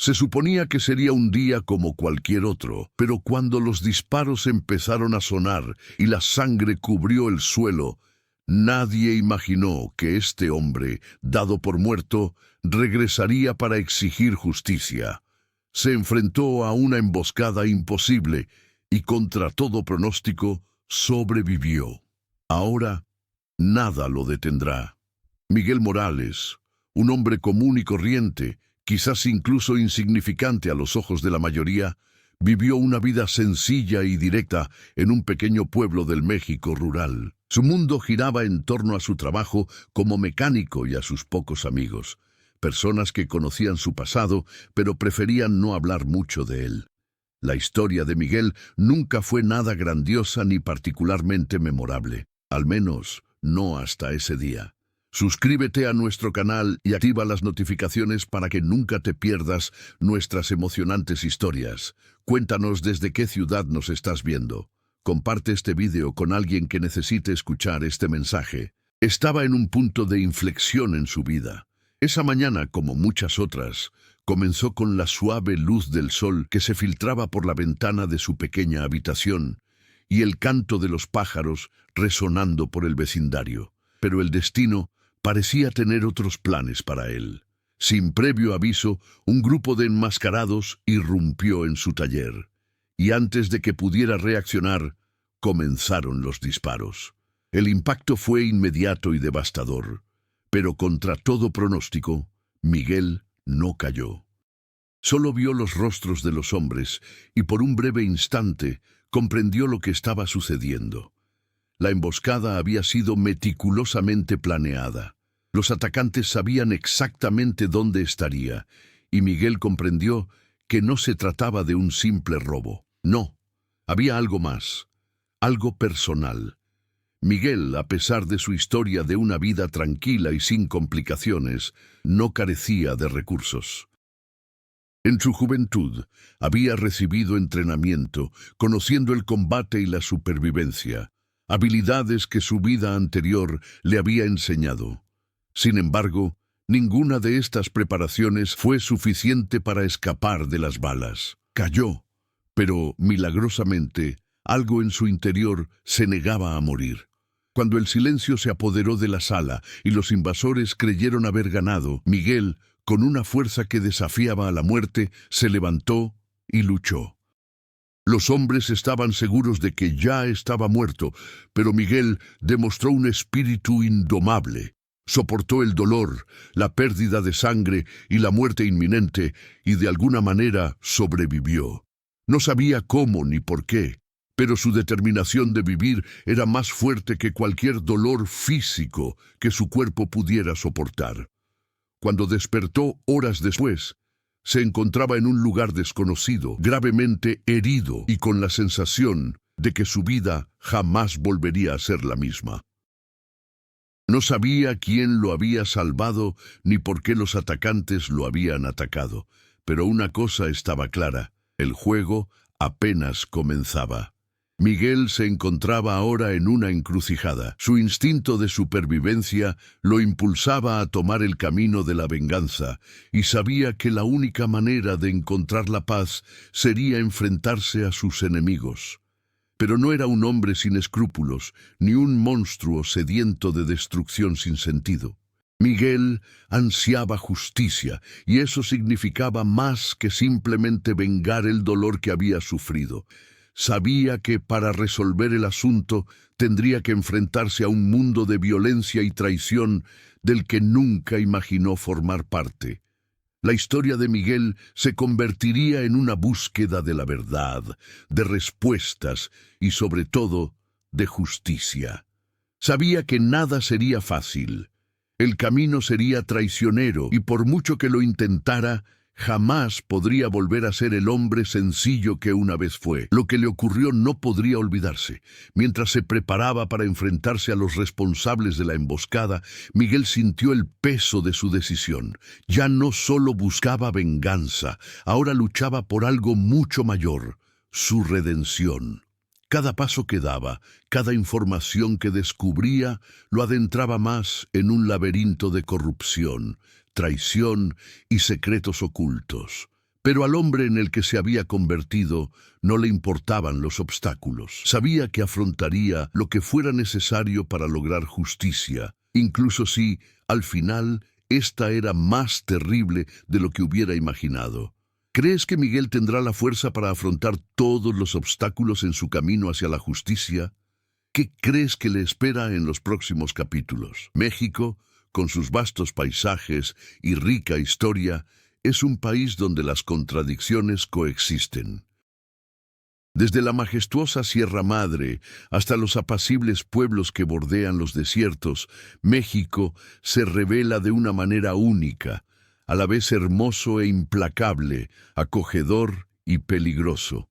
Se suponía que sería un día como cualquier otro, pero cuando los disparos empezaron a sonar y la sangre cubrió el suelo, nadie imaginó que este hombre, dado por muerto, regresaría para exigir justicia. Se enfrentó a una emboscada imposible y, contra todo pronóstico, sobrevivió. Ahora, nada lo detendrá. Miguel Morales, un hombre común y corriente, quizás incluso insignificante a los ojos de la mayoría, vivió una vida sencilla y directa en un pequeño pueblo del México rural. Su mundo giraba en torno a su trabajo como mecánico y a sus pocos amigos, personas que conocían su pasado, pero preferían no hablar mucho de él. La historia de Miguel nunca fue nada grandiosa ni particularmente memorable, al menos no hasta ese día. Suscríbete a nuestro canal y activa las notificaciones para que nunca te pierdas nuestras emocionantes historias. Cuéntanos desde qué ciudad nos estás viendo. Comparte este vídeo con alguien que necesite escuchar este mensaje. Estaba en un punto de inflexión en su vida. Esa mañana, como muchas otras, comenzó con la suave luz del sol que se filtraba por la ventana de su pequeña habitación y el canto de los pájaros resonando por el vecindario. Pero el destino parecía tener otros planes para él. Sin previo aviso, un grupo de enmascarados irrumpió en su taller, y antes de que pudiera reaccionar, comenzaron los disparos. El impacto fue inmediato y devastador, pero contra todo pronóstico, Miguel no cayó. Solo vio los rostros de los hombres y por un breve instante comprendió lo que estaba sucediendo. La emboscada había sido meticulosamente planeada. Los atacantes sabían exactamente dónde estaría, y Miguel comprendió que no se trataba de un simple robo. No, había algo más, algo personal. Miguel, a pesar de su historia de una vida tranquila y sin complicaciones, no carecía de recursos. En su juventud había recibido entrenamiento, conociendo el combate y la supervivencia, habilidades que su vida anterior le había enseñado. Sin embargo, ninguna de estas preparaciones fue suficiente para escapar de las balas. Cayó, pero milagrosamente algo en su interior se negaba a morir. Cuando el silencio se apoderó de la sala y los invasores creyeron haber ganado, Miguel, con una fuerza que desafiaba a la muerte, se levantó y luchó. Los hombres estaban seguros de que ya estaba muerto, pero Miguel demostró un espíritu indomable. Soportó el dolor, la pérdida de sangre y la muerte inminente, y de alguna manera sobrevivió. No sabía cómo ni por qué, pero su determinación de vivir era más fuerte que cualquier dolor físico que su cuerpo pudiera soportar. Cuando despertó horas después, se encontraba en un lugar desconocido, gravemente herido y con la sensación de que su vida jamás volvería a ser la misma. No sabía quién lo había salvado ni por qué los atacantes lo habían atacado, pero una cosa estaba clara: el juego apenas comenzaba. Miguel se encontraba ahora en una encrucijada. Su instinto de supervivencia lo impulsaba a tomar el camino de la venganza, y sabía que la única manera de encontrar la paz sería enfrentarse a sus enemigos. Pero no era un hombre sin escrúpulos, ni un monstruo sediento de destrucción sin sentido. Miguel ansiaba justicia, y eso significaba más que simplemente vengar el dolor que había sufrido. Sabía que para resolver el asunto tendría que enfrentarse a un mundo de violencia y traición del que nunca imaginó formar parte. La historia de Miguel se convertiría en una búsqueda de la verdad, de respuestas y, sobre todo, de justicia. Sabía que nada sería fácil. El camino sería traicionero y, por mucho que lo intentara, jamás podría volver a ser el hombre sencillo que una vez fue. Lo que le ocurrió no podría olvidarse. Mientras se preparaba para enfrentarse a los responsables de la emboscada, Miguel sintió el peso de su decisión. Ya no solo buscaba venganza, ahora luchaba por algo mucho mayor: su redención. Cada paso que daba, cada información que descubría, lo adentraba más en un laberinto de corrupción, traición y secretos ocultos. Pero al hombre en el que se había convertido no le importaban los obstáculos. Sabía que afrontaría lo que fuera necesario para lograr justicia, incluso si, al final, esta era más terrible de lo que hubiera imaginado. ¿Crees que Miguel tendrá la fuerza para afrontar todos los obstáculos en su camino hacia la justicia? ¿Qué crees que le espera en los próximos capítulos? México, con sus vastos paisajes y rica historia, es un país donde las contradicciones coexisten. Desde la majestuosa Sierra Madre hasta los apacibles pueblos que bordean los desiertos, México se revela de una manera única, a la vez hermoso e implacable, acogedor y peligroso.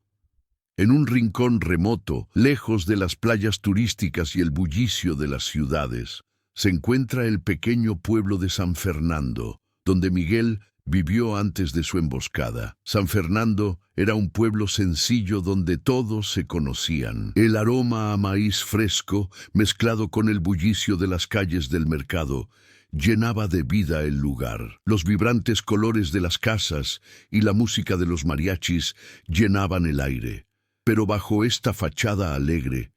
En un rincón remoto, lejos de las playas turísticas y el bullicio de las ciudades, se encuentra el pequeño pueblo de San Fernando, donde Miguel vivió antes de su emboscada. San Fernando era un pueblo sencillo donde todos se conocían. El aroma a maíz fresco, mezclado con el bullicio de las calles del mercado, llenaba de vida el lugar. Los vibrantes colores de las casas y la música de los mariachis llenaban el aire. Pero bajo esta fachada alegre,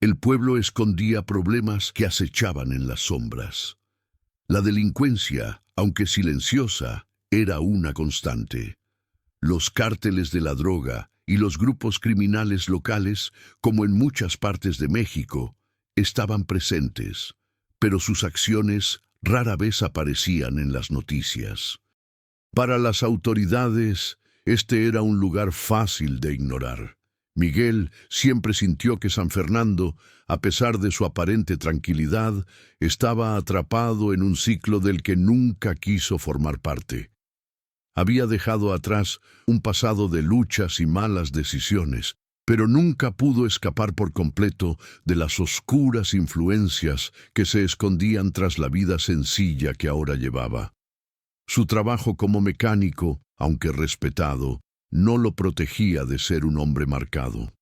el pueblo escondía problemas que acechaban en las sombras. La delincuencia, aunque silenciosa, era una constante. Los cárteles de la droga y los grupos criminales locales, como en muchas partes de México, estaban presentes, pero sus acciones rara vez aparecían en las noticias. Para las autoridades, este era un lugar fácil de ignorar. Miguel siempre sintió que San Fernando, a pesar de su aparente tranquilidad, estaba atrapado en un ciclo del que nunca quiso formar parte. Había dejado atrás un pasado de luchas y malas decisiones, pero nunca pudo escapar por completo de las oscuras influencias que se escondían tras la vida sencilla que ahora llevaba. Su trabajo como mecánico, aunque respetado, no lo protegía de ser un hombre marcado.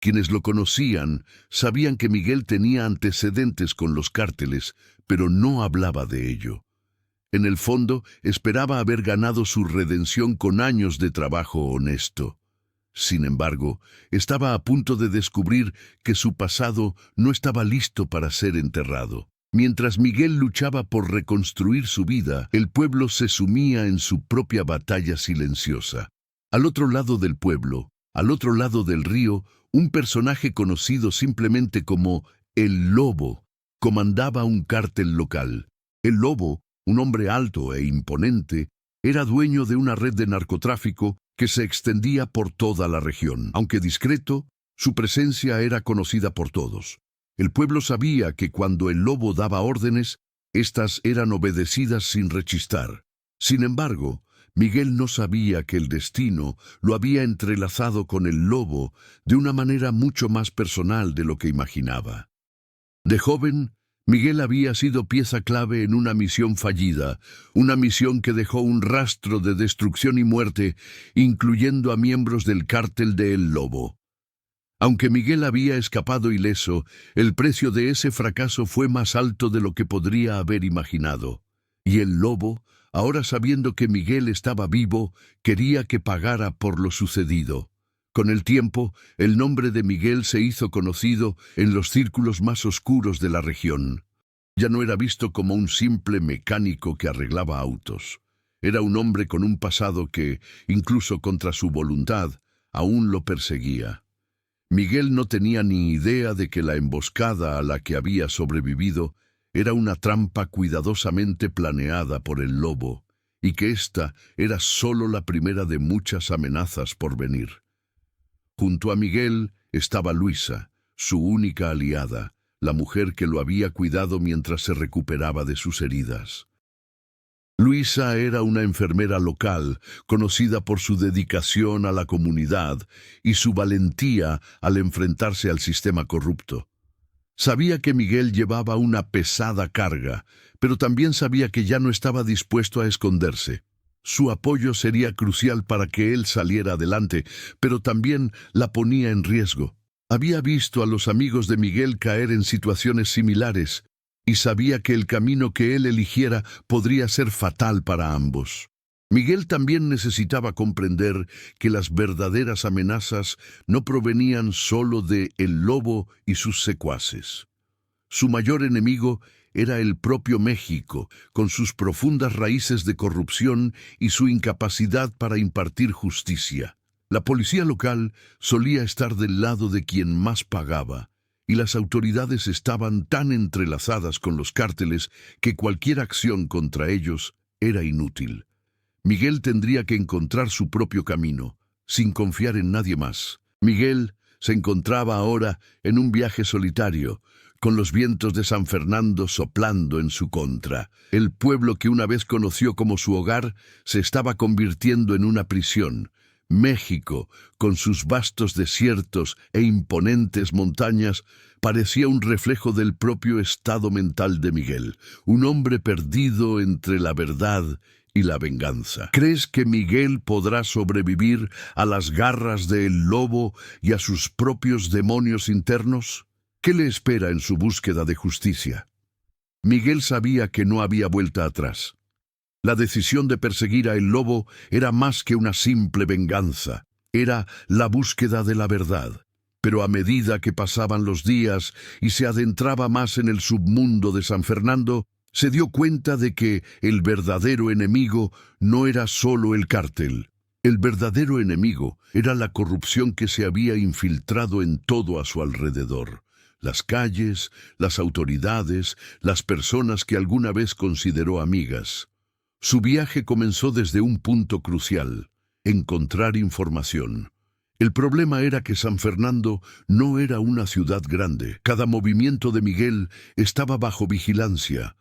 Quienes lo conocían sabían que Miguel tenía antecedentes con los cárteles, pero no hablaba de ello. En el fondo, esperaba haber ganado su redención con años de trabajo honesto. Sin embargo, estaba a punto de descubrir que su pasado no estaba listo para ser enterrado. Mientras Miguel luchaba por reconstruir su vida, el pueblo se sumía en su propia batalla silenciosa. Al otro lado del pueblo, al otro lado del río, un personaje conocido simplemente como el Lobo comandaba un cártel local. El Lobo, un hombre alto e imponente, era dueño de una red de narcotráfico que se extendía por toda la región. Aunque discreto, su presencia era conocida por todos. El pueblo sabía que cuando el Lobo daba órdenes, éstas eran obedecidas sin rechistar. Sin embargo, Miguel no sabía que el destino lo había entrelazado con el Lobo de una manera mucho más personal de lo que imaginaba. De joven, Miguel había sido pieza clave en una misión fallida, una misión que dejó un rastro de destrucción y muerte, incluyendo a miembros del cártel de El Lobo. Aunque Miguel había escapado ileso, el precio de ese fracaso fue más alto de lo que podría haber imaginado. Y el Lobo, ahora sabiendo que Miguel estaba vivo, quería que pagara por lo sucedido. Con el tiempo, el nombre de Miguel se hizo conocido en los círculos más oscuros de la región. Ya no era visto como un simple mecánico que arreglaba autos. Era un hombre con un pasado que, incluso contra su voluntad, aún lo perseguía. Miguel no tenía ni idea de que la emboscada a la que había sobrevivido era una trampa cuidadosamente planeada por el Lobo, y que ésta era solo la primera de muchas amenazas por venir. Junto a Miguel estaba Luisa, su única aliada, la mujer que lo había cuidado mientras se recuperaba de sus heridas. Luisa era una enfermera local, conocida por su dedicación a la comunidad y su valentía al enfrentarse al sistema corrupto. Sabía que Miguel llevaba una pesada carga, pero también sabía que ya no estaba dispuesto a esconderse. Su apoyo sería crucial para que él saliera adelante, pero también la ponía en riesgo. Había visto a los amigos de Miguel caer en situaciones similares y sabía que el camino que él eligiera podría ser fatal para ambos. Miguel también necesitaba comprender que las verdaderas amenazas no provenían solo de el lobo y sus secuaces. Su mayor enemigo era el propio México, con sus profundas raíces de corrupción y su incapacidad para impartir justicia. La policía local solía estar del lado de quien más pagaba, y las autoridades estaban tan entrelazadas con los cárteles que cualquier acción contra ellos era inútil. Miguel tendría que encontrar su propio camino, sin confiar en nadie más. Miguel se encontraba ahora en un viaje solitario, con los vientos de San Fernando soplando en su contra. El pueblo que una vez conoció como su hogar se estaba convirtiendo en una prisión. México, con sus vastos desiertos e imponentes montañas, parecía un reflejo del propio estado mental de Miguel, un hombre perdido entre la verdad y la venganza. ¿Crees que Miguel podrá sobrevivir a las garras del lobo y a sus propios demonios internos? ¿Qué le espera en su búsqueda de justicia? Miguel sabía que no había vuelta atrás. La decisión de perseguir a el lobo era más que una simple venganza, era la búsqueda de la verdad. Pero a medida que pasaban los días y se adentraba más en el submundo de San Fernando, se dio cuenta de que el verdadero enemigo no era solo el cártel. El verdadero enemigo era la corrupción que se había infiltrado en todo a su alrededor. Las calles, las autoridades, las personas que alguna vez consideró amigas. Su viaje comenzó desde un punto crucial: encontrar información. El problema era que San Fernando no era una ciudad grande. Cada movimiento de Miguel estaba bajo vigilancia.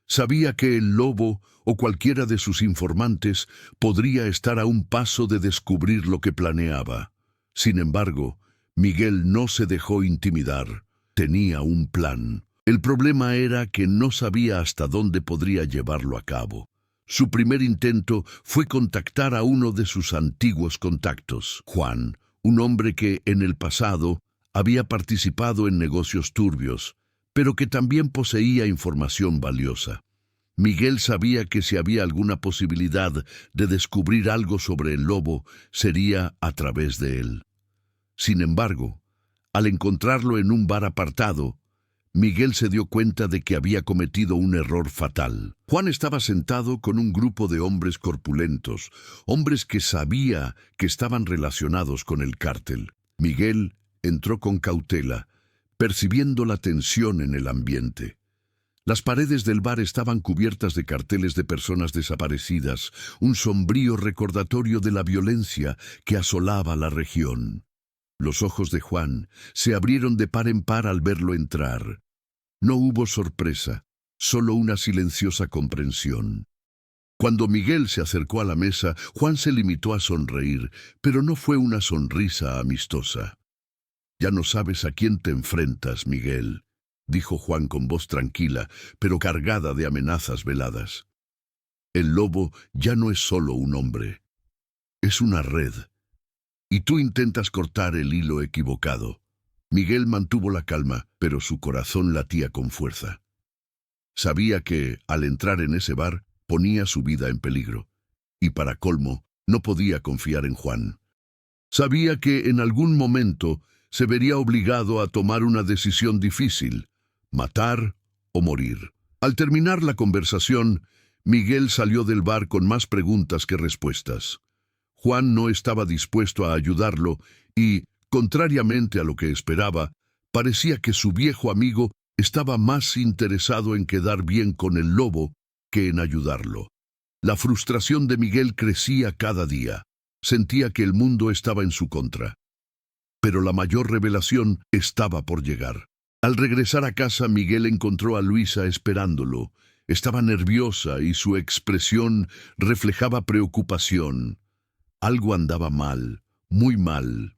Sabía que el lobo o cualquiera de sus informantes podría estar a un paso de descubrir lo que planeaba. Sin embargo, Miguel no se dejó intimidar. Tenía un plan. El problema era que no sabía hasta dónde podría llevarlo a cabo. Su primer intento fue contactar a uno de sus antiguos contactos, Juan, un hombre que en el pasado había participado en negocios turbios, pero que también poseía información valiosa. Miguel sabía que si había alguna posibilidad de descubrir algo sobre el lobo, sería a través de él. Sin embargo, al encontrarlo en un bar apartado, Miguel se dio cuenta de que había cometido un error fatal. Juan estaba sentado con un grupo de hombres corpulentos, hombres que sabía que estaban relacionados con el cártel. Miguel entró con cautela, percibiendo la tensión en el ambiente. Las paredes del bar estaban cubiertas de carteles de personas desaparecidas, un sombrío recordatorio de la violencia que asolaba la región. Los ojos de Juan se abrieron de par en par al verlo entrar. No hubo sorpresa, solo una silenciosa comprensión. Cuando Miguel se acercó a la mesa, Juan se limitó a sonreír, pero no fue una sonrisa amistosa. «Ya no sabes a quién te enfrentas, Miguel», dijo Juan con voz tranquila, pero cargada de amenazas veladas. «El lobo ya no es solo un hombre, es una red. Y tú intentas cortar el hilo equivocado». Miguel mantuvo la calma, pero su corazón latía con fuerza. Sabía que, al entrar en ese bar, ponía su vida en peligro. Y para colmo, no podía confiar en Juan. Sabía que en algún momento se vería obligado a tomar una decisión difícil: matar o morir. Al terminar la conversación, Miguel salió del bar con más preguntas que respuestas. Juan no estaba dispuesto a ayudarlo y, contrariamente a lo que esperaba, parecía que su viejo amigo estaba más interesado en quedar bien con el lobo que en ayudarlo. La frustración de Miguel crecía cada día. Sentía que el mundo estaba en su contra. Pero la mayor revelación estaba por llegar. Al regresar a casa, Miguel encontró a Luisa esperándolo. Estaba nerviosa y su expresión reflejaba preocupación. Algo andaba mal, muy mal.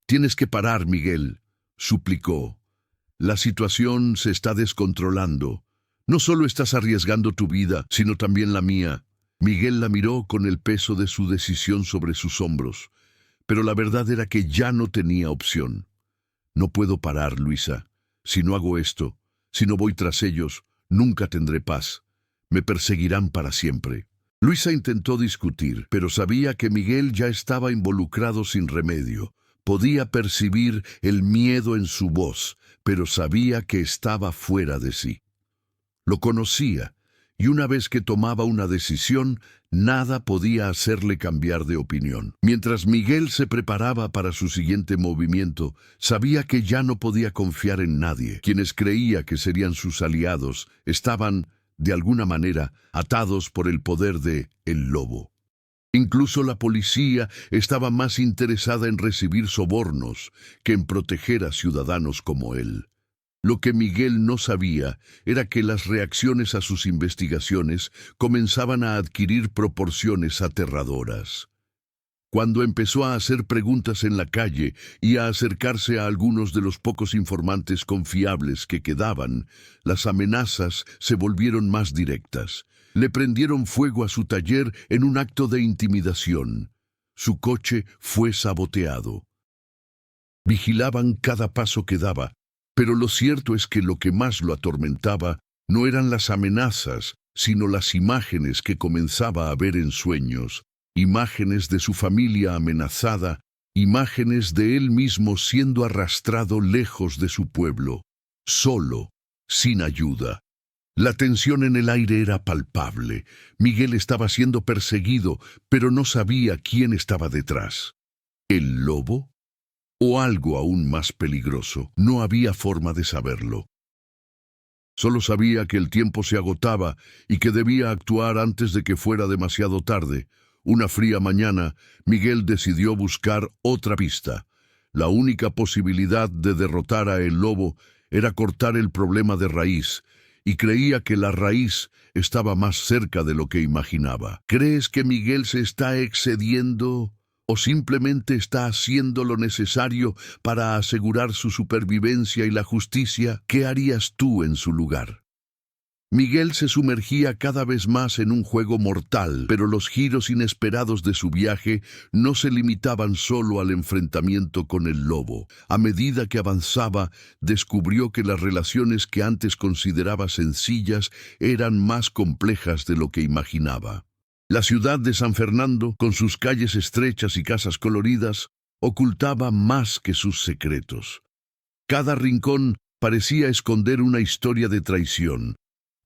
«Tienes que parar, Miguel», suplicó. «La situación se está descontrolando. No solo estás arriesgando tu vida, sino también la mía». Miguel la miró con el peso de su decisión sobre sus hombros, pero la verdad era que ya no tenía opción. «No puedo parar, Luisa. Si no hago esto, si no voy tras ellos, nunca tendré paz. Me perseguirán para siempre». Luisa intentó discutir, pero sabía que Miguel ya estaba involucrado sin remedio. Podía percibir el miedo en su voz, pero sabía que estaba fuera de sí. Lo conocía, y una vez que tomaba una decisión, nada podía hacerle cambiar de opinión. Mientras Miguel se preparaba para su siguiente movimiento, sabía que ya no podía confiar en nadie. Quienes creía que serían sus aliados estaban, de alguna manera, atados por el poder de El Lobo. Incluso la policía estaba más interesada en recibir sobornos que en proteger a ciudadanos como él. Lo que Miguel no sabía era que las reacciones a sus investigaciones comenzaban a adquirir proporciones aterradoras. Cuando empezó a hacer preguntas en la calle y a acercarse a algunos de los pocos informantes confiables que quedaban, las amenazas se volvieron más directas. Le prendieron fuego a su taller en un acto de intimidación. Su coche fue saboteado. Vigilaban cada paso que daba, pero lo cierto es que lo que más lo atormentaba no eran las amenazas, sino las imágenes que comenzaba a ver en sueños. Imágenes de su familia amenazada, imágenes de él mismo siendo arrastrado lejos de su pueblo, solo, sin ayuda. La tensión en el aire era palpable. Miguel estaba siendo perseguido, pero no sabía quién estaba detrás. ¿El lobo? ¿O algo aún más peligroso? No había forma de saberlo. Solo sabía que el tiempo se agotaba y que debía actuar antes de que fuera demasiado tarde. Una fría mañana, Miguel decidió buscar otra pista. La única posibilidad de derrotar a El Lobo era cortar el problema de raíz, y creía que la raíz estaba más cerca de lo que imaginaba. ¿Crees que Miguel se está excediendo o simplemente está haciendo lo necesario para asegurar su supervivencia y la justicia? ¿Qué harías tú en su lugar? Miguel se sumergía cada vez más en un juego mortal, pero los giros inesperados de su viaje no se limitaban solo al enfrentamiento con el lobo. A medida que avanzaba, descubrió que las relaciones que antes consideraba sencillas eran más complejas de lo que imaginaba. La ciudad de San Fernando, con sus calles estrechas y casas coloridas, ocultaba más que sus secretos. Cada rincón parecía esconder una historia de traición,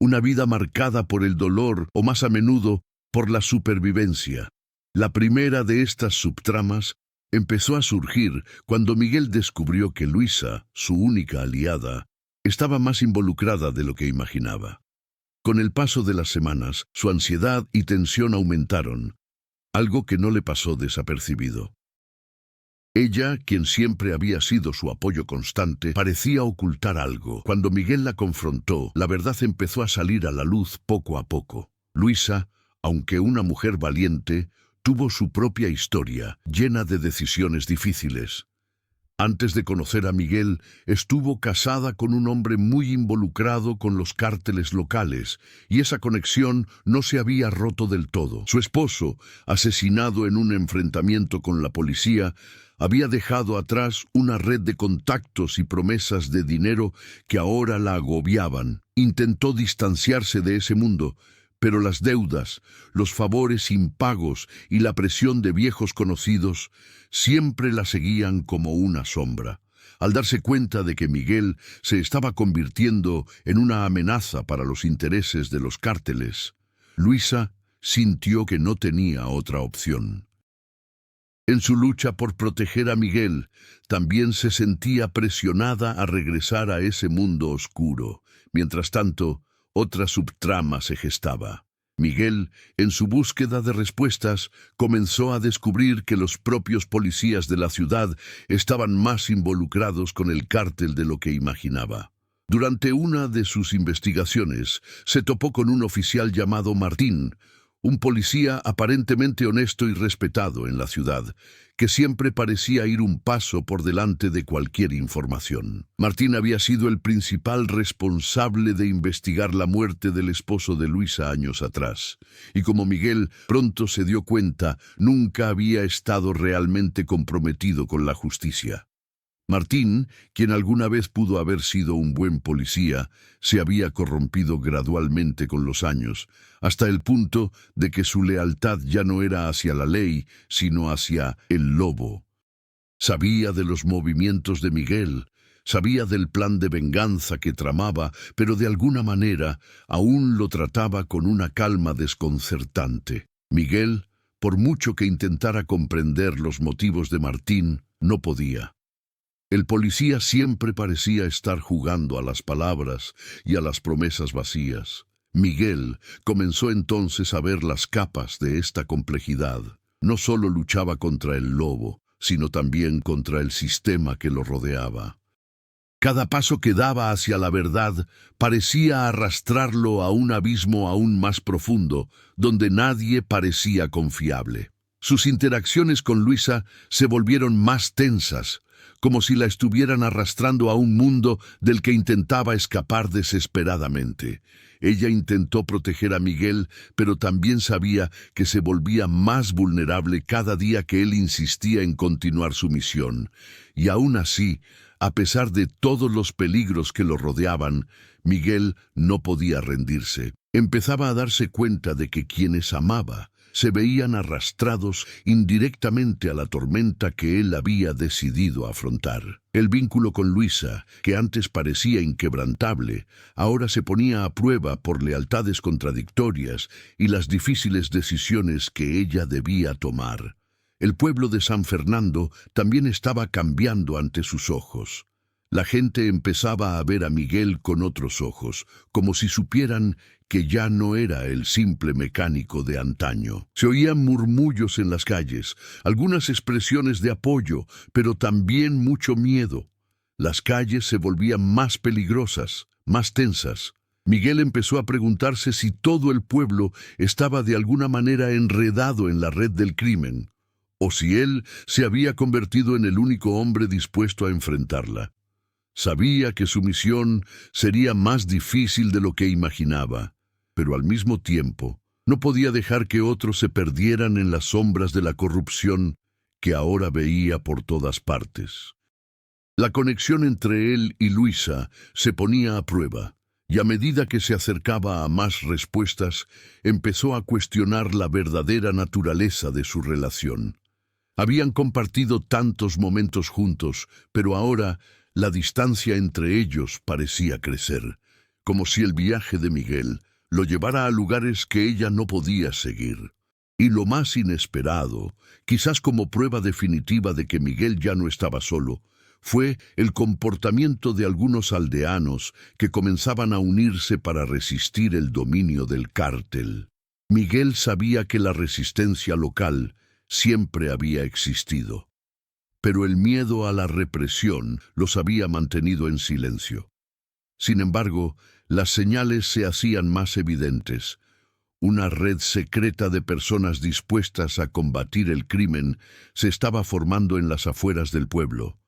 una vida marcada por el dolor o más a menudo por la supervivencia. La primera de estas subtramas empezó a surgir cuando Miguel descubrió que Luisa, su única aliada, estaba más involucrada de lo que imaginaba. Con el paso de las semanas, su ansiedad y tensión aumentaron, algo que no le pasó desapercibido. Ella, quien siempre había sido su apoyo constante, parecía ocultar algo. Cuando Miguel la confrontó, la verdad empezó a salir a la luz poco a poco. Luisa, aunque una mujer valiente, tuvo su propia historia, llena de decisiones difíciles. Antes de conocer a Miguel, estuvo casada con un hombre muy involucrado con los cárteles locales, y esa conexión no se había roto del todo. Su esposo, asesinado en un enfrentamiento con la policía, había dejado atrás una red de contactos y promesas de dinero que ahora la agobiaban. Intentó distanciarse de ese mundo, pero las deudas, los favores impagos y la presión de viejos conocidos siempre la seguían como una sombra. Al darse cuenta de que Miguel se estaba convirtiendo en una amenaza para los intereses de los cárteles, Luisa sintió que no tenía otra opción. En su lucha por proteger a Miguel, también se sentía presionada a regresar a ese mundo oscuro. Mientras tanto, otra subtrama se gestaba. Miguel, en su búsqueda de respuestas, comenzó a descubrir que los propios policías de la ciudad estaban más involucrados con el cártel de lo que imaginaba. Durante una de sus investigaciones, se topó con un oficial llamado Martín, un policía aparentemente honesto y respetado en la ciudad, que siempre parecía ir un paso por delante de cualquier información. Martín había sido el principal responsable de investigar la muerte del esposo de Luisa años atrás, y como Miguel pronto se dio cuenta, nunca había estado realmente comprometido con la justicia. Martín, quien alguna vez pudo haber sido un buen policía, se había corrompido gradualmente con los años, hasta el punto de que su lealtad ya no era hacia la ley, sino hacia el lobo. Sabía de los movimientos de Miguel, sabía del plan de venganza que tramaba, pero de alguna manera aún lo trataba con una calma desconcertante. Miguel, por mucho que intentara comprender los motivos de Martín, no podía. El policía siempre parecía estar jugando a las palabras y a las promesas vacías. Miguel comenzó entonces a ver las capas de esta complejidad. No solo luchaba contra el lobo, sino también contra el sistema que lo rodeaba. Cada paso que daba hacia la verdad parecía arrastrarlo a un abismo aún más profundo, donde nadie parecía confiable. Sus interacciones con Luisa se volvieron más tensas, como si la estuvieran arrastrando a un mundo del que intentaba escapar desesperadamente. Ella intentó proteger a Miguel, pero también sabía que se volvía más vulnerable cada día que él insistía en continuar su misión. Y aún así, a pesar de todos los peligros que lo rodeaban, Miguel no podía rendirse. Empezaba a darse cuenta de que quienes amaba se veían arrastrados indirectamente a la tormenta que él había decidido afrontar. El vínculo con Luisa, que antes parecía inquebrantable, ahora se ponía a prueba por lealtades contradictorias y las difíciles decisiones que ella debía tomar. El pueblo de San Fernando también estaba cambiando ante sus ojos. La gente empezaba a ver a Miguel con otros ojos, como si supieran que ya no era el simple mecánico de antaño. Se oían murmullos en las calles, algunas expresiones de apoyo, pero también mucho miedo. Las calles se volvían más peligrosas, más tensas. Miguel empezó a preguntarse si todo el pueblo estaba de alguna manera enredado en la red del crimen, o si él se había convertido en el único hombre dispuesto a enfrentarla. Sabía que su misión sería más difícil de lo que imaginaba, pero al mismo tiempo no podía dejar que otros se perdieran en las sombras de la corrupción que ahora veía por todas partes. La conexión entre él y Luisa se ponía a prueba, y a medida que se acercaba a más respuestas, empezó a cuestionar la verdadera naturaleza de su relación. Habían compartido tantos momentos juntos, pero ahora la distancia entre ellos parecía crecer, como si el viaje de Miguel lo llevara a lugares que ella no podía seguir. Y lo más inesperado, quizás como prueba definitiva de que Miguel ya no estaba solo, fue el comportamiento de algunos aldeanos que comenzaban a unirse para resistir el dominio del cártel. Miguel sabía que la resistencia local siempre había existido, pero el miedo a la represión los había mantenido en silencio. Sin embargo, las señales se hacían más evidentes. Una red secreta de personas dispuestas a combatir el crimen se estaba formando en las afueras del pueblo.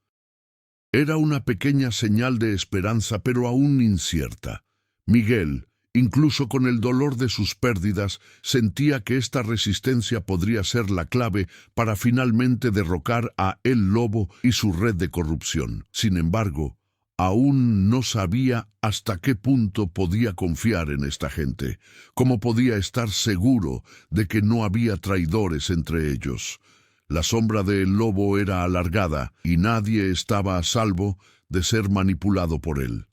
Era una pequeña señal de esperanza, pero aún incierta. Miguel, incluso con el dolor de sus pérdidas, sentía que esta resistencia podría ser la clave para finalmente derrocar a El Lobo y su red de corrupción. Sin embargo, aún no sabía hasta qué punto podía confiar en esta gente, cómo podía estar seguro de que no había traidores entre ellos. La sombra de El Lobo era alargada y nadie estaba a salvo de ser manipulado por él.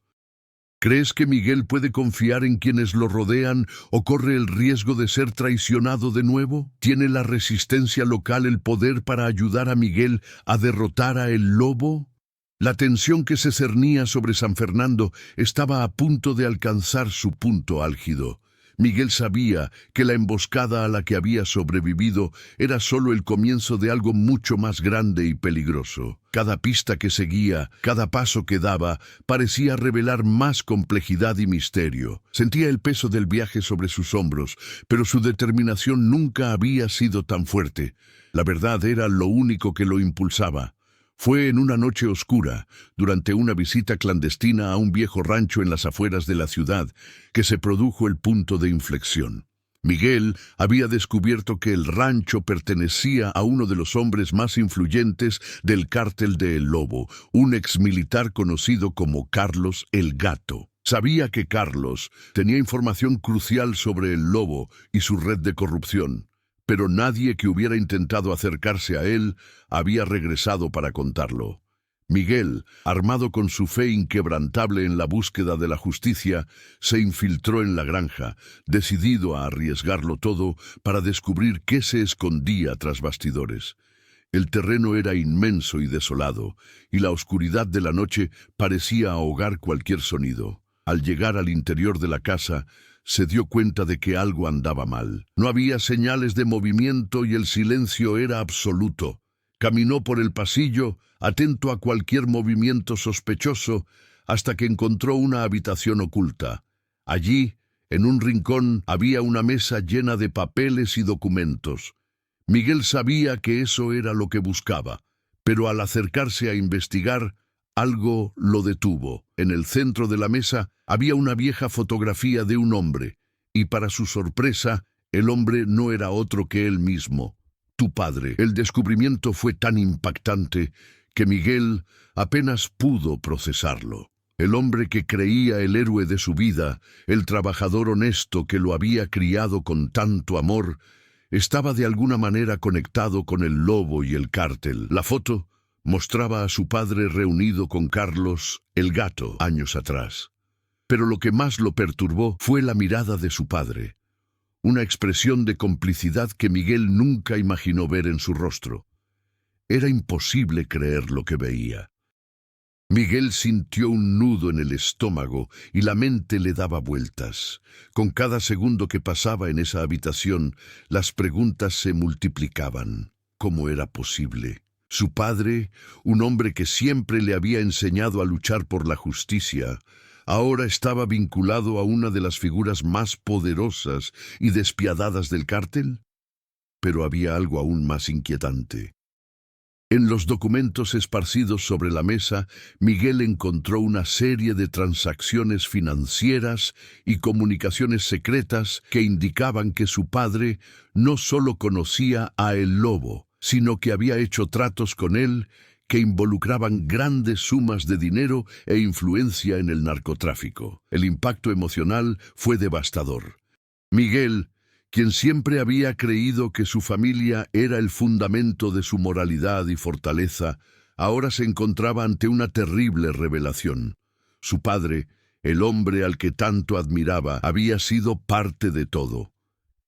¿Crees que Miguel puede confiar en quienes lo rodean o corre el riesgo de ser traicionado de nuevo? ¿Tiene la resistencia local el poder para ayudar a Miguel a derrotar a El Lobo? La tensión que se cernía sobre San Fernando estaba a punto de alcanzar su punto álgido. Miguel sabía que la emboscada a la que había sobrevivido era solo el comienzo de algo mucho más grande y peligroso. Cada pista que seguía, cada paso que daba, parecía revelar más complejidad y misterio. Sentía el peso del viaje sobre sus hombros, pero su determinación nunca había sido tan fuerte. La verdad era lo único que lo impulsaba. Fue en una noche oscura, durante una visita clandestina a un viejo rancho en las afueras de la ciudad, que se produjo el punto de inflexión. Miguel había descubierto que el rancho pertenecía a uno de los hombres más influyentes del cártel de El Lobo, un exmilitar conocido como Carlos el Gato. Sabía que Carlos tenía información crucial sobre El Lobo y su red de corrupción, pero nadie que hubiera intentado acercarse a él había regresado para contarlo. Miguel, armado con su fe inquebrantable en la búsqueda de la justicia, se infiltró en la granja, decidido a arriesgarlo todo para descubrir qué se escondía tras bastidores. El terreno era inmenso y desolado, y la oscuridad de la noche parecía ahogar cualquier sonido. Al llegar al interior de la casa, se dio cuenta de que algo andaba mal. No había señales de movimiento y el silencio era absoluto. Caminó por el pasillo, atento a cualquier movimiento sospechoso, hasta que encontró una habitación oculta. Allí, en un rincón, había una mesa llena de papeles y documentos. Miguel sabía que eso era lo que buscaba, pero al acercarse a investigar, algo lo detuvo. En el centro de la mesa había una vieja fotografía de un hombre, y para su sorpresa, el hombre no era otro que él mismo. Tu padre. El descubrimiento fue tan impactante que Miguel apenas pudo procesarlo. El hombre que creía el héroe de su vida, el trabajador honesto que lo había criado con tanto amor, estaba de alguna manera conectado con el lobo y el cártel. La foto mostraba a su padre reunido con Carlos, el Gato, años atrás. Pero lo que más lo perturbó fue la mirada de su padre. Una expresión de complicidad que Miguel nunca imaginó ver en su rostro. Era imposible creer lo que veía. Miguel sintió un nudo en el estómago y la mente le daba vueltas. Con cada segundo que pasaba en esa habitación, las preguntas se multiplicaban. ¿Cómo era posible? Su padre, un hombre que siempre le había enseñado a luchar por la justicia, ahora estaba vinculado a una de las figuras más poderosas y despiadadas del cártel. Pero había algo aún más inquietante. En los documentos esparcidos sobre la mesa, Miguel encontró una serie de transacciones financieras y comunicaciones secretas que indicaban que su padre no solo conocía a El Lobo, sino que había hecho tratos con él que involucraban grandes sumas de dinero e influencia en el narcotráfico. El impacto emocional fue devastador. Miguel, quien siempre había creído que su familia era el fundamento de su moralidad y fortaleza, ahora se encontraba ante una terrible revelación. Su padre, el hombre al que tanto admiraba, había sido parte de todo.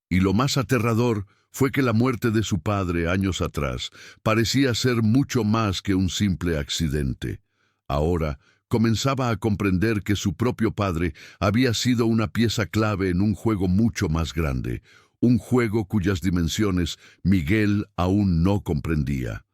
Y lo más aterrador fue que la muerte de su padre años atrás parecía ser mucho más que un simple accidente. Ahora comenzaba a comprender que su propio padre había sido una pieza clave en un juego mucho más grande, un juego cuyas dimensiones Miguel aún no comprendía.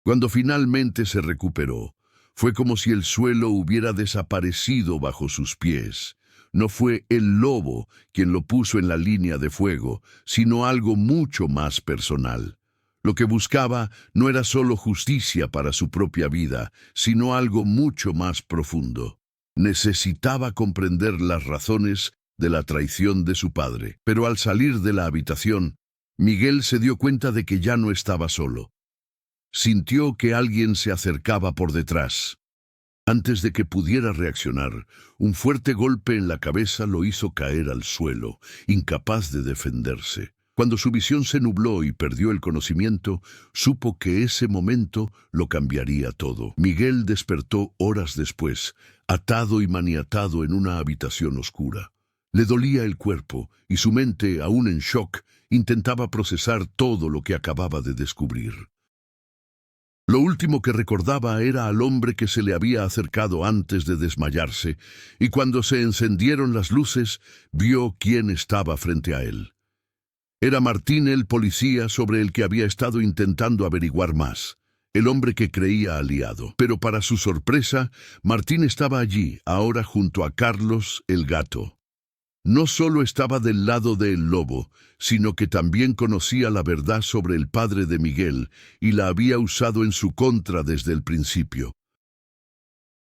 Cuando finalmente se recuperó, fue como si el suelo hubiera desaparecido bajo sus pies. No fue el lobo quien lo puso en la línea de fuego, sino algo mucho más personal. Lo que buscaba no era solo justicia para su propia vida, sino algo mucho más profundo. Necesitaba comprender las razones de la traición de su padre. Pero al salir de la habitación, Miguel se dio cuenta de que ya no estaba solo. Sintió que alguien se acercaba por detrás. Antes de que pudiera reaccionar, un fuerte golpe en la cabeza lo hizo caer al suelo, incapaz de defenderse. Cuando su visión se nubló y perdió el conocimiento, supo que ese momento lo cambiaría todo. Miguel despertó horas después, atado y maniatado en una habitación oscura. Le dolía el cuerpo y su mente, aún en shock, intentaba procesar todo lo que acababa de descubrir. Lo último que recordaba era al hombre que se le había acercado antes de desmayarse, y cuando se encendieron las luces, vio quién estaba frente a él. Era Martín, el policía sobre el que había estado intentando averiguar más, el hombre que creía aliado. Pero para su sorpresa, Martín estaba allí, ahora junto a Carlos, el Gato. No solo estaba del lado del lobo, sino que también conocía la verdad sobre el padre de Miguel y la había usado en su contra desde el principio.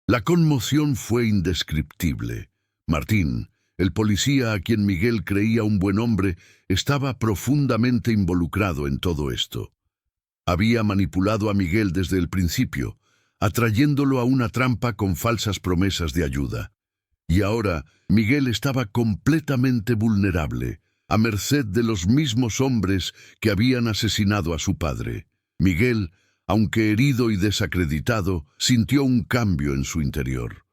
La conmoción fue indescriptible. Martín, El policía, a quien Miguel creía un buen hombre, estaba profundamente involucrado en todo esto. Había manipulado a Miguel desde el principio, atrayéndolo a una trampa con falsas promesas de ayuda. Y ahora Miguel estaba completamente vulnerable, a merced de los mismos hombres que habían asesinado a su padre. Miguel, aunque herido y desacreditado, sintió un cambio en su interior.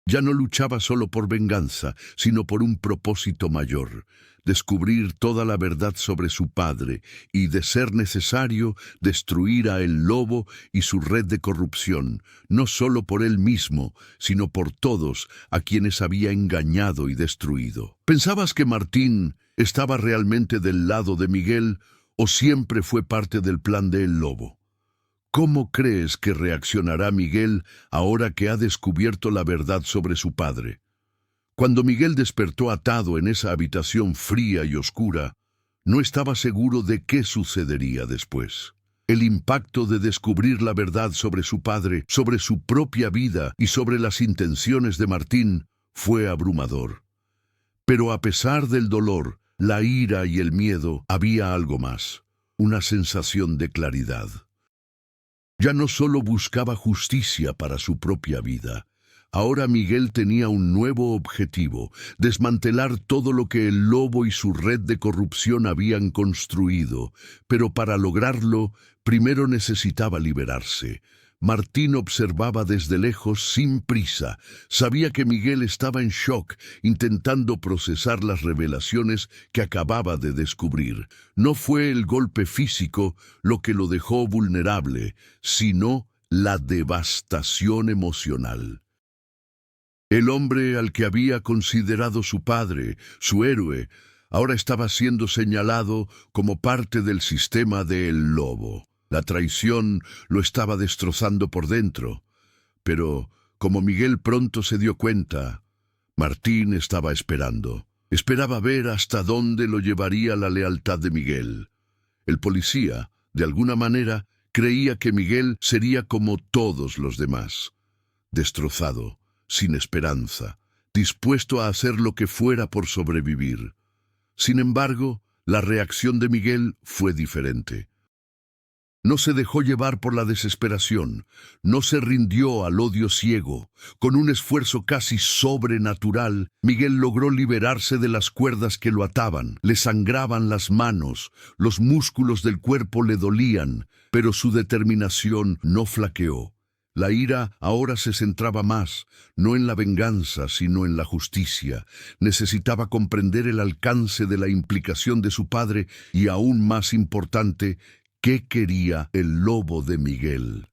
Ya no luchaba solo por venganza, sino por un propósito mayor: descubrir toda la verdad sobre su padre y, de ser necesario, destruir a El Lobo y su red de corrupción, no solo por él mismo, sino por todos a quienes había engañado y destruido. ¿Pensabas que Martín estaba realmente del lado de Miguel o siempre fue parte del plan de El Lobo? ¿Cómo crees que reaccionará Miguel ahora que ha descubierto la verdad sobre su padre? Cuando Miguel despertó atado en esa habitación fría y oscura, no estaba seguro de qué sucedería después. El impacto de descubrir la verdad sobre su padre, sobre su propia vida y sobre las intenciones de Martín fue abrumador. Pero a pesar del dolor, la ira y el miedo, había algo más: una sensación de claridad. Ya no solo buscaba justicia para su propia vida. Ahora Miguel tenía un nuevo objetivo: desmantelar todo lo que El Lobo y su red de corrupción habían construido. Pero para lograrlo, primero necesitaba liberarse. Martín observaba desde lejos sin prisa. Sabía que Miguel estaba en shock, intentando procesar las revelaciones que acababa de descubrir. No fue el golpe físico lo que lo dejó vulnerable, sino la devastación emocional. El hombre al que había considerado su padre, su héroe, ahora estaba siendo señalado como parte del sistema de El Lobo. La traición lo estaba destrozando por dentro. Pero, como Miguel pronto se dio cuenta, Martín estaba esperando. Esperaba ver hasta dónde lo llevaría la lealtad de Miguel. El policía, de alguna manera, creía que Miguel sería como todos los demás: destrozado, sin esperanza, dispuesto a hacer lo que fuera por sobrevivir. Sin embargo, la reacción de Miguel fue diferente. No se dejó llevar por la desesperación, no se rindió al odio ciego. Con un esfuerzo casi sobrenatural, Miguel logró liberarse de las cuerdas que lo ataban. Le sangraban las manos, los músculos del cuerpo le dolían, pero su determinación no flaqueó. La ira ahora se centraba más, no en la venganza, sino en la justicia. Necesitaba comprender el alcance de la implicación de su padre y, aún más importante, ¿qué quería El Lobo de Miguel?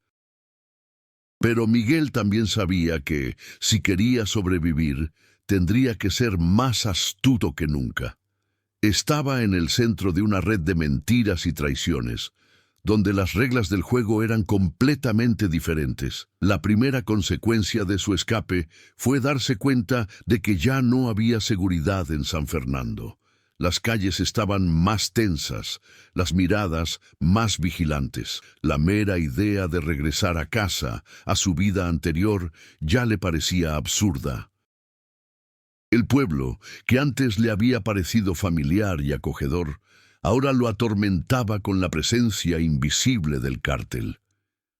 Pero Miguel también sabía que, si quería sobrevivir, tendría que ser más astuto que nunca. Estaba en el centro de una red de mentiras y traiciones, donde las reglas del juego eran completamente diferentes. La primera consecuencia de su escape fue darse cuenta de que ya no había seguridad en San Fernando. Las calles estaban más tensas, las miradas más vigilantes. La mera idea de regresar a casa, a su vida anterior, ya le parecía absurda. El pueblo, que antes le había parecido familiar y acogedor, ahora lo atormentaba con la presencia invisible del cártel.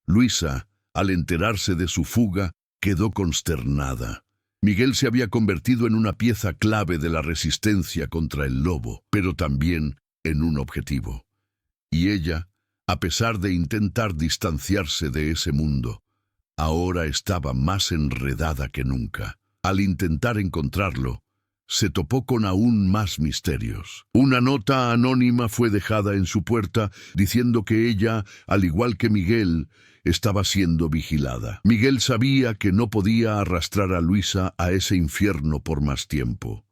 Luisa, al enterarse de su fuga, quedó consternada. Miguel se había convertido en una pieza clave de la resistencia contra El Lobo, pero también en un objetivo. Y ella, a pesar de intentar distanciarse de ese mundo, ahora estaba más enredada que nunca. Al intentar encontrarlo, se topó con aún más misterios. Una nota anónima fue dejada en su puerta diciendo que ella, al igual que Miguel, estaba siendo vigilada. Miguel sabía que no podía arrastrar a Luisa a ese infierno por más tiempo.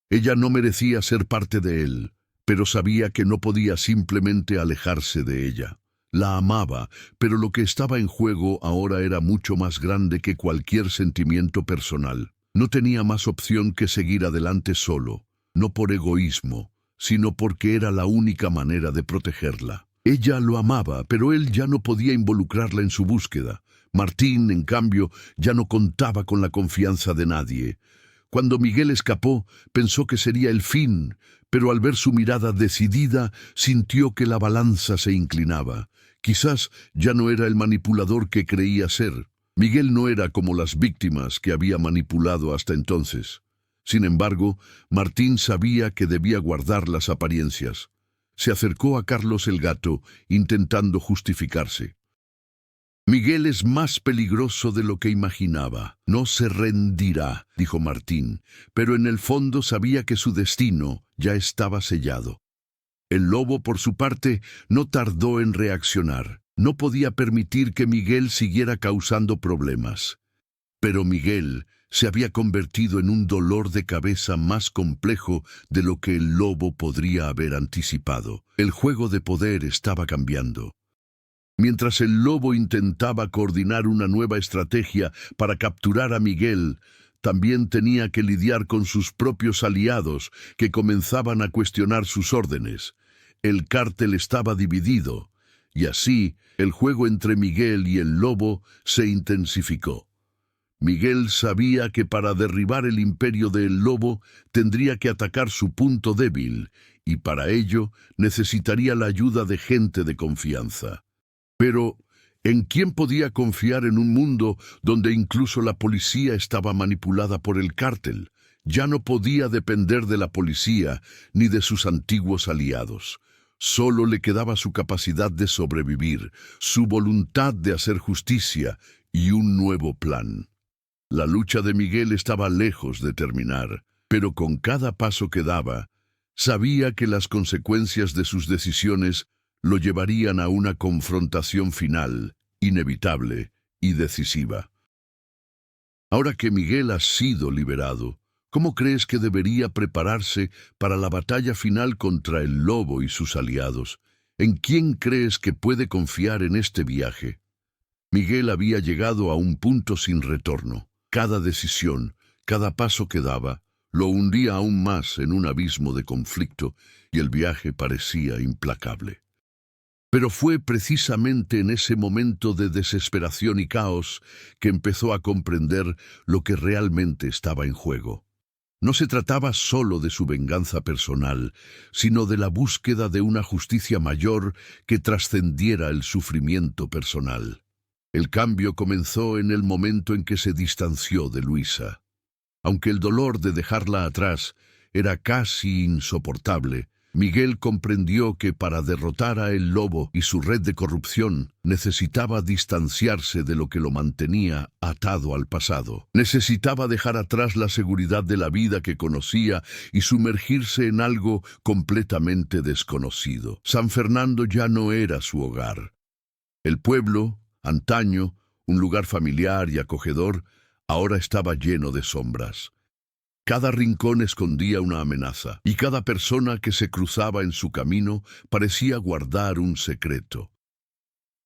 Ella no merecía ser parte de él, pero sabía que no podía simplemente alejarse de ella. La amaba, pero lo que estaba en juego ahora era mucho más grande que cualquier sentimiento personal. No tenía más opción que seguir adelante solo, no por egoísmo, sino porque era la única manera de protegerla. Ella lo amaba, pero él ya no podía involucrarla en su búsqueda. Martín, en cambio, ya no contaba con la confianza de nadie. Cuando Miguel escapó, pensó que sería el fin, pero al ver su mirada decidida, sintió que la balanza se inclinaba. Quizás ya no era el manipulador que creía ser. Miguel no era como las víctimas que había manipulado hasta entonces. Sin embargo, Martín sabía que debía guardar las apariencias. Se acercó a Carlos el gato, intentando justificarse. Miguel es más peligroso de lo que imaginaba. No se rendirá, dijo Martín, pero en el fondo sabía que su destino ya estaba sellado. El lobo, por su parte, no tardó en reaccionar. No podía permitir que Miguel siguiera causando problemas. Pero Miguel se había convertido en un dolor de cabeza más complejo de lo que el lobo podría haber anticipado. El juego de poder estaba cambiando. Mientras el lobo intentaba coordinar una nueva estrategia para capturar a Miguel, también tenía que lidiar con sus propios aliados, que comenzaban a cuestionar sus órdenes. El cártel estaba dividido, y así el juego entre Miguel y el lobo se intensificó. Miguel sabía que para derribar el imperio del lobo tendría que atacar su punto débil, y para ello necesitaría la ayuda de gente de confianza. Pero, ¿en quién podía confiar en un mundo donde incluso la policía estaba manipulada por el cártel? Ya no podía depender de la policía ni de sus antiguos aliados. Solo le quedaba su capacidad de sobrevivir, su voluntad de hacer justicia y un nuevo plan. La lucha de Miguel estaba lejos de terminar, pero con cada paso que daba, sabía que las consecuencias de sus decisiones lo llevarían a una confrontación final, inevitable y decisiva. Ahora que Miguel ha sido liberado, ¿cómo crees que debería prepararse para la batalla final contra el lobo y sus aliados? ¿En quién crees que puede confiar en este viaje? Miguel había llegado a un punto sin retorno. Cada decisión, cada paso que daba, lo hundía aún más en un abismo de conflicto y el viaje parecía implacable. Pero fue precisamente en ese momento de desesperación y caos que empezó a comprender lo que realmente estaba en juego. No se trataba solo de su venganza personal, sino de la búsqueda de una justicia mayor que trascendiera el sufrimiento personal. El cambio comenzó en el momento en que se distanció de Luisa. Aunque el dolor de dejarla atrás era casi insoportable, Miguel comprendió que para derrotar a el lobo y su red de corrupción necesitaba distanciarse de lo que lo mantenía atado al pasado. Necesitaba dejar atrás la seguridad de la vida que conocía y sumergirse en algo completamente desconocido. San Fernando ya no era su hogar. El pueblo, antaño, un lugar familiar y acogedor, ahora estaba lleno de sombras. Cada rincón escondía una amenaza, y cada persona que se cruzaba en su camino parecía guardar un secreto.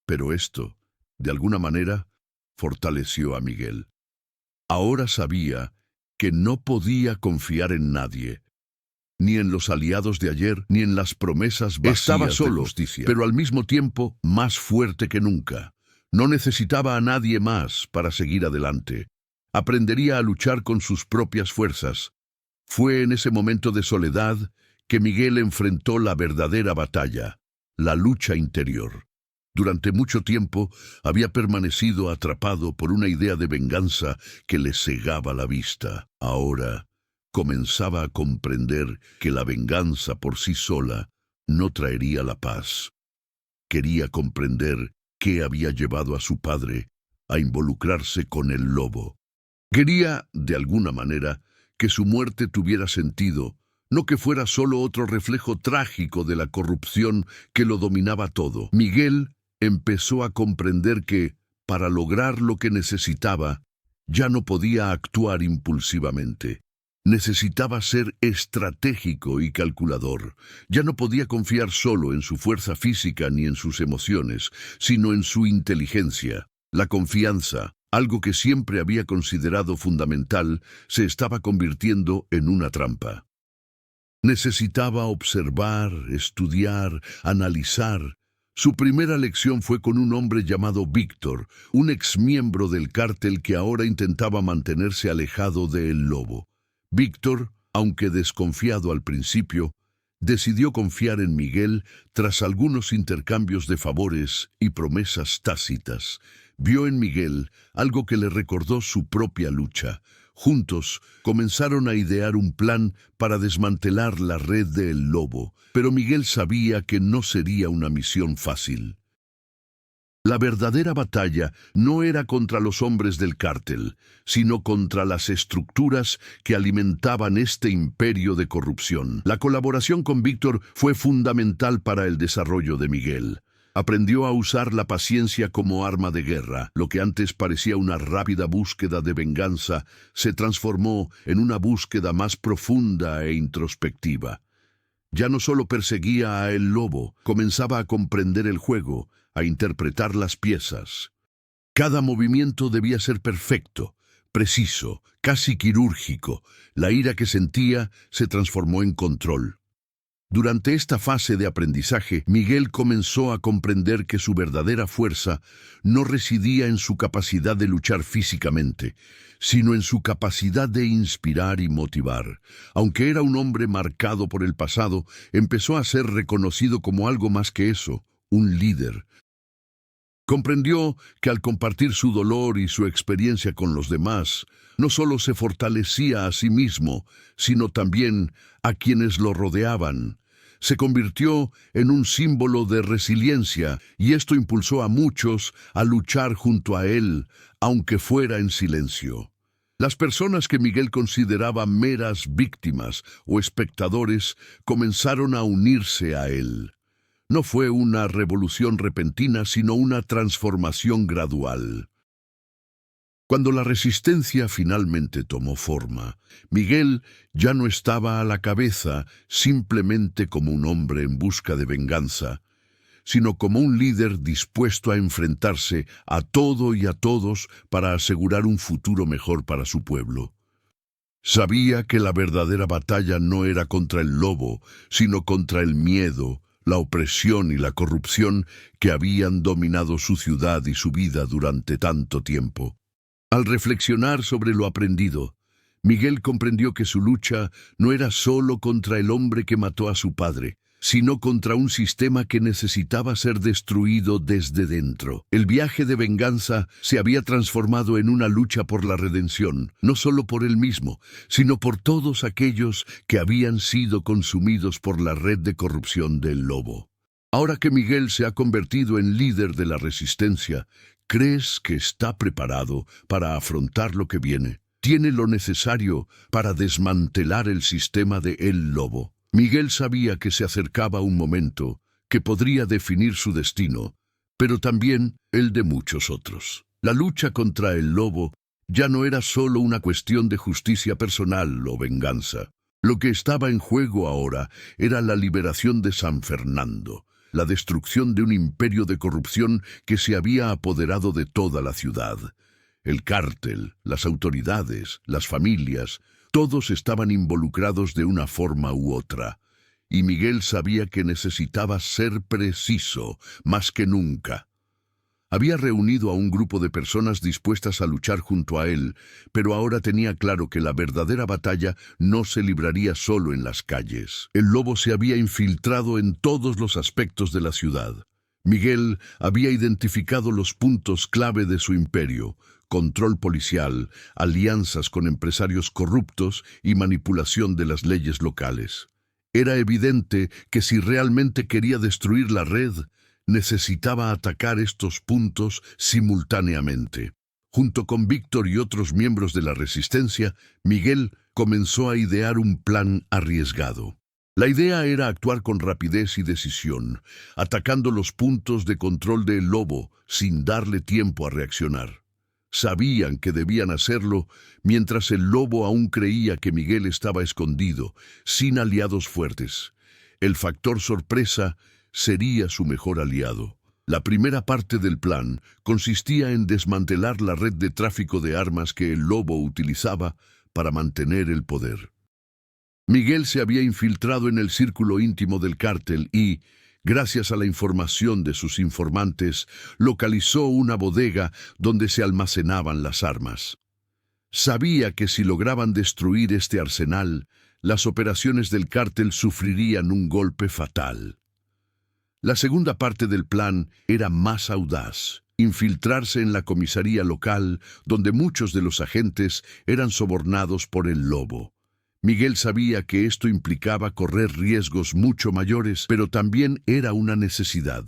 Pero esto, de alguna manera, fortaleció a Miguel. Ahora sabía que no podía confiar en nadie, ni en los aliados de ayer, ni en las promesas vacías Estaba solo, de justicia, pero al mismo tiempo más fuerte que nunca. No necesitaba a nadie más para seguir adelante. Aprendería a luchar con sus propias fuerzas. Fue en ese momento de soledad que Miguel enfrentó la verdadera batalla, la lucha interior. Durante mucho tiempo había permanecido atrapado por una idea de venganza que le cegaba la vista. Ahora comenzaba a comprender que la venganza por sí sola no traería la paz. Quería comprender qué había llevado a su padre a involucrarse con el lobo. Quería, de alguna manera, que su muerte tuviera sentido, no que fuera solo otro reflejo trágico de la corrupción que lo dominaba todo. Miguel empezó a comprender que, para lograr lo que necesitaba, ya no podía actuar impulsivamente. Necesitaba ser estratégico y calculador. Ya no podía confiar solo en su fuerza física ni en sus emociones, sino en su inteligencia. La confianza, algo que siempre había considerado fundamental, se estaba convirtiendo en una trampa. Necesitaba observar, estudiar, analizar. Su primera lección fue con un hombre llamado Víctor, un exmiembro del cártel que ahora intentaba mantenerse alejado del lobo. Víctor, aunque desconfiado al principio, decidió confiar en Miguel tras algunos intercambios de favores y promesas tácitas. Vio en Miguel algo que le recordó su propia lucha. Juntos comenzaron a idear un plan para desmantelar la red del lobo, pero Miguel sabía que no sería una misión fácil. La verdadera batalla no era contra los hombres del cártel, sino contra las estructuras que alimentaban este imperio de corrupción. La colaboración con Víctor fue fundamental para el desarrollo de Miguel. Aprendió a usar la paciencia como arma de guerra. Lo que antes parecía una rápida búsqueda de venganza se transformó en una búsqueda más profunda e introspectiva. Ya no solo perseguía a el lobo, comenzaba a comprender el juego, a interpretar las piezas. Cada movimiento debía ser perfecto, preciso, casi quirúrgico. La ira que sentía se transformó en control. Durante esta fase de aprendizaje, Miguel comenzó a comprender que su verdadera fuerza no residía en su capacidad de luchar físicamente, sino en su capacidad de inspirar y motivar. Aunque era un hombre marcado por el pasado, empezó a ser reconocido como algo más que eso, un líder. Comprendió que al compartir su dolor y su experiencia con los demás, no solo se fortalecía a sí mismo, sino también a quienes lo rodeaban. Se convirtió en un símbolo de resiliencia y esto impulsó a muchos a luchar junto a él, aunque fuera en silencio. Las personas que Miguel consideraba meras víctimas o espectadores comenzaron a unirse a él. No fue una revolución repentina, sino una transformación gradual. Cuando la resistencia finalmente tomó forma, Miguel ya no estaba a la cabeza simplemente como un hombre en busca de venganza, sino como un líder dispuesto a enfrentarse a todo y a todos para asegurar un futuro mejor para su pueblo. Sabía que la verdadera batalla no era contra el lobo, sino contra el miedo, la opresión y la corrupción que habían dominado su ciudad y su vida durante tanto tiempo. Al reflexionar sobre lo aprendido, Miguel comprendió que su lucha no era solo contra el hombre que mató a su padre, sino contra un sistema que necesitaba ser destruido desde dentro. El viaje de venganza se había transformado en una lucha por la redención, no solo por él mismo, sino por todos aquellos que habían sido consumidos por la red de corrupción del lobo. Ahora que Miguel se ha convertido en líder de la resistencia, ¿crees que está preparado para afrontar lo que viene? ¿Tiene lo necesario para desmantelar el sistema de El Lobo? Miguel sabía que se acercaba un momento que podría definir su destino, pero también el de muchos otros. La lucha contra el lobo ya no era solo una cuestión de justicia personal o venganza. Lo que estaba en juego ahora era la liberación de San Fernando, la destrucción de un imperio de corrupción que se había apoderado de toda la ciudad. El cártel, las autoridades, las familias, todos estaban involucrados de una forma u otra, y Miguel sabía que necesitaba ser preciso más que nunca. Había reunido a un grupo de personas dispuestas a luchar junto a él, pero ahora tenía claro que la verdadera batalla no se libraría solo en las calles. El lobo se había infiltrado en todos los aspectos de la ciudad. Miguel había identificado los puntos clave de su imperio: control policial, alianzas con empresarios corruptos y manipulación de las leyes locales. Era evidente que si realmente quería destruir la red, necesitaba atacar estos puntos simultáneamente. Junto con Víctor y otros miembros de la resistencia, Miguel comenzó a idear un plan arriesgado. La idea era actuar con rapidez y decisión, atacando los puntos de control del lobo sin darle tiempo a reaccionar. Sabían que debían hacerlo mientras el lobo aún creía que Miguel estaba escondido, sin aliados fuertes. El factor sorpresa sería su mejor aliado. La primera parte del plan consistía en desmantelar la red de tráfico de armas que el lobo utilizaba para mantener el poder. Miguel se había infiltrado en el círculo íntimo del cártel y, gracias a la información de sus informantes, localizó una bodega donde se almacenaban las armas. Sabía que si lograban destruir este arsenal, las operaciones del cártel sufrirían un golpe fatal. La segunda parte del plan era más audaz: infiltrarse en la comisaría local, donde muchos de los agentes eran sobornados por el Lobo. Miguel sabía que esto implicaba correr riesgos mucho mayores, pero también era una necesidad.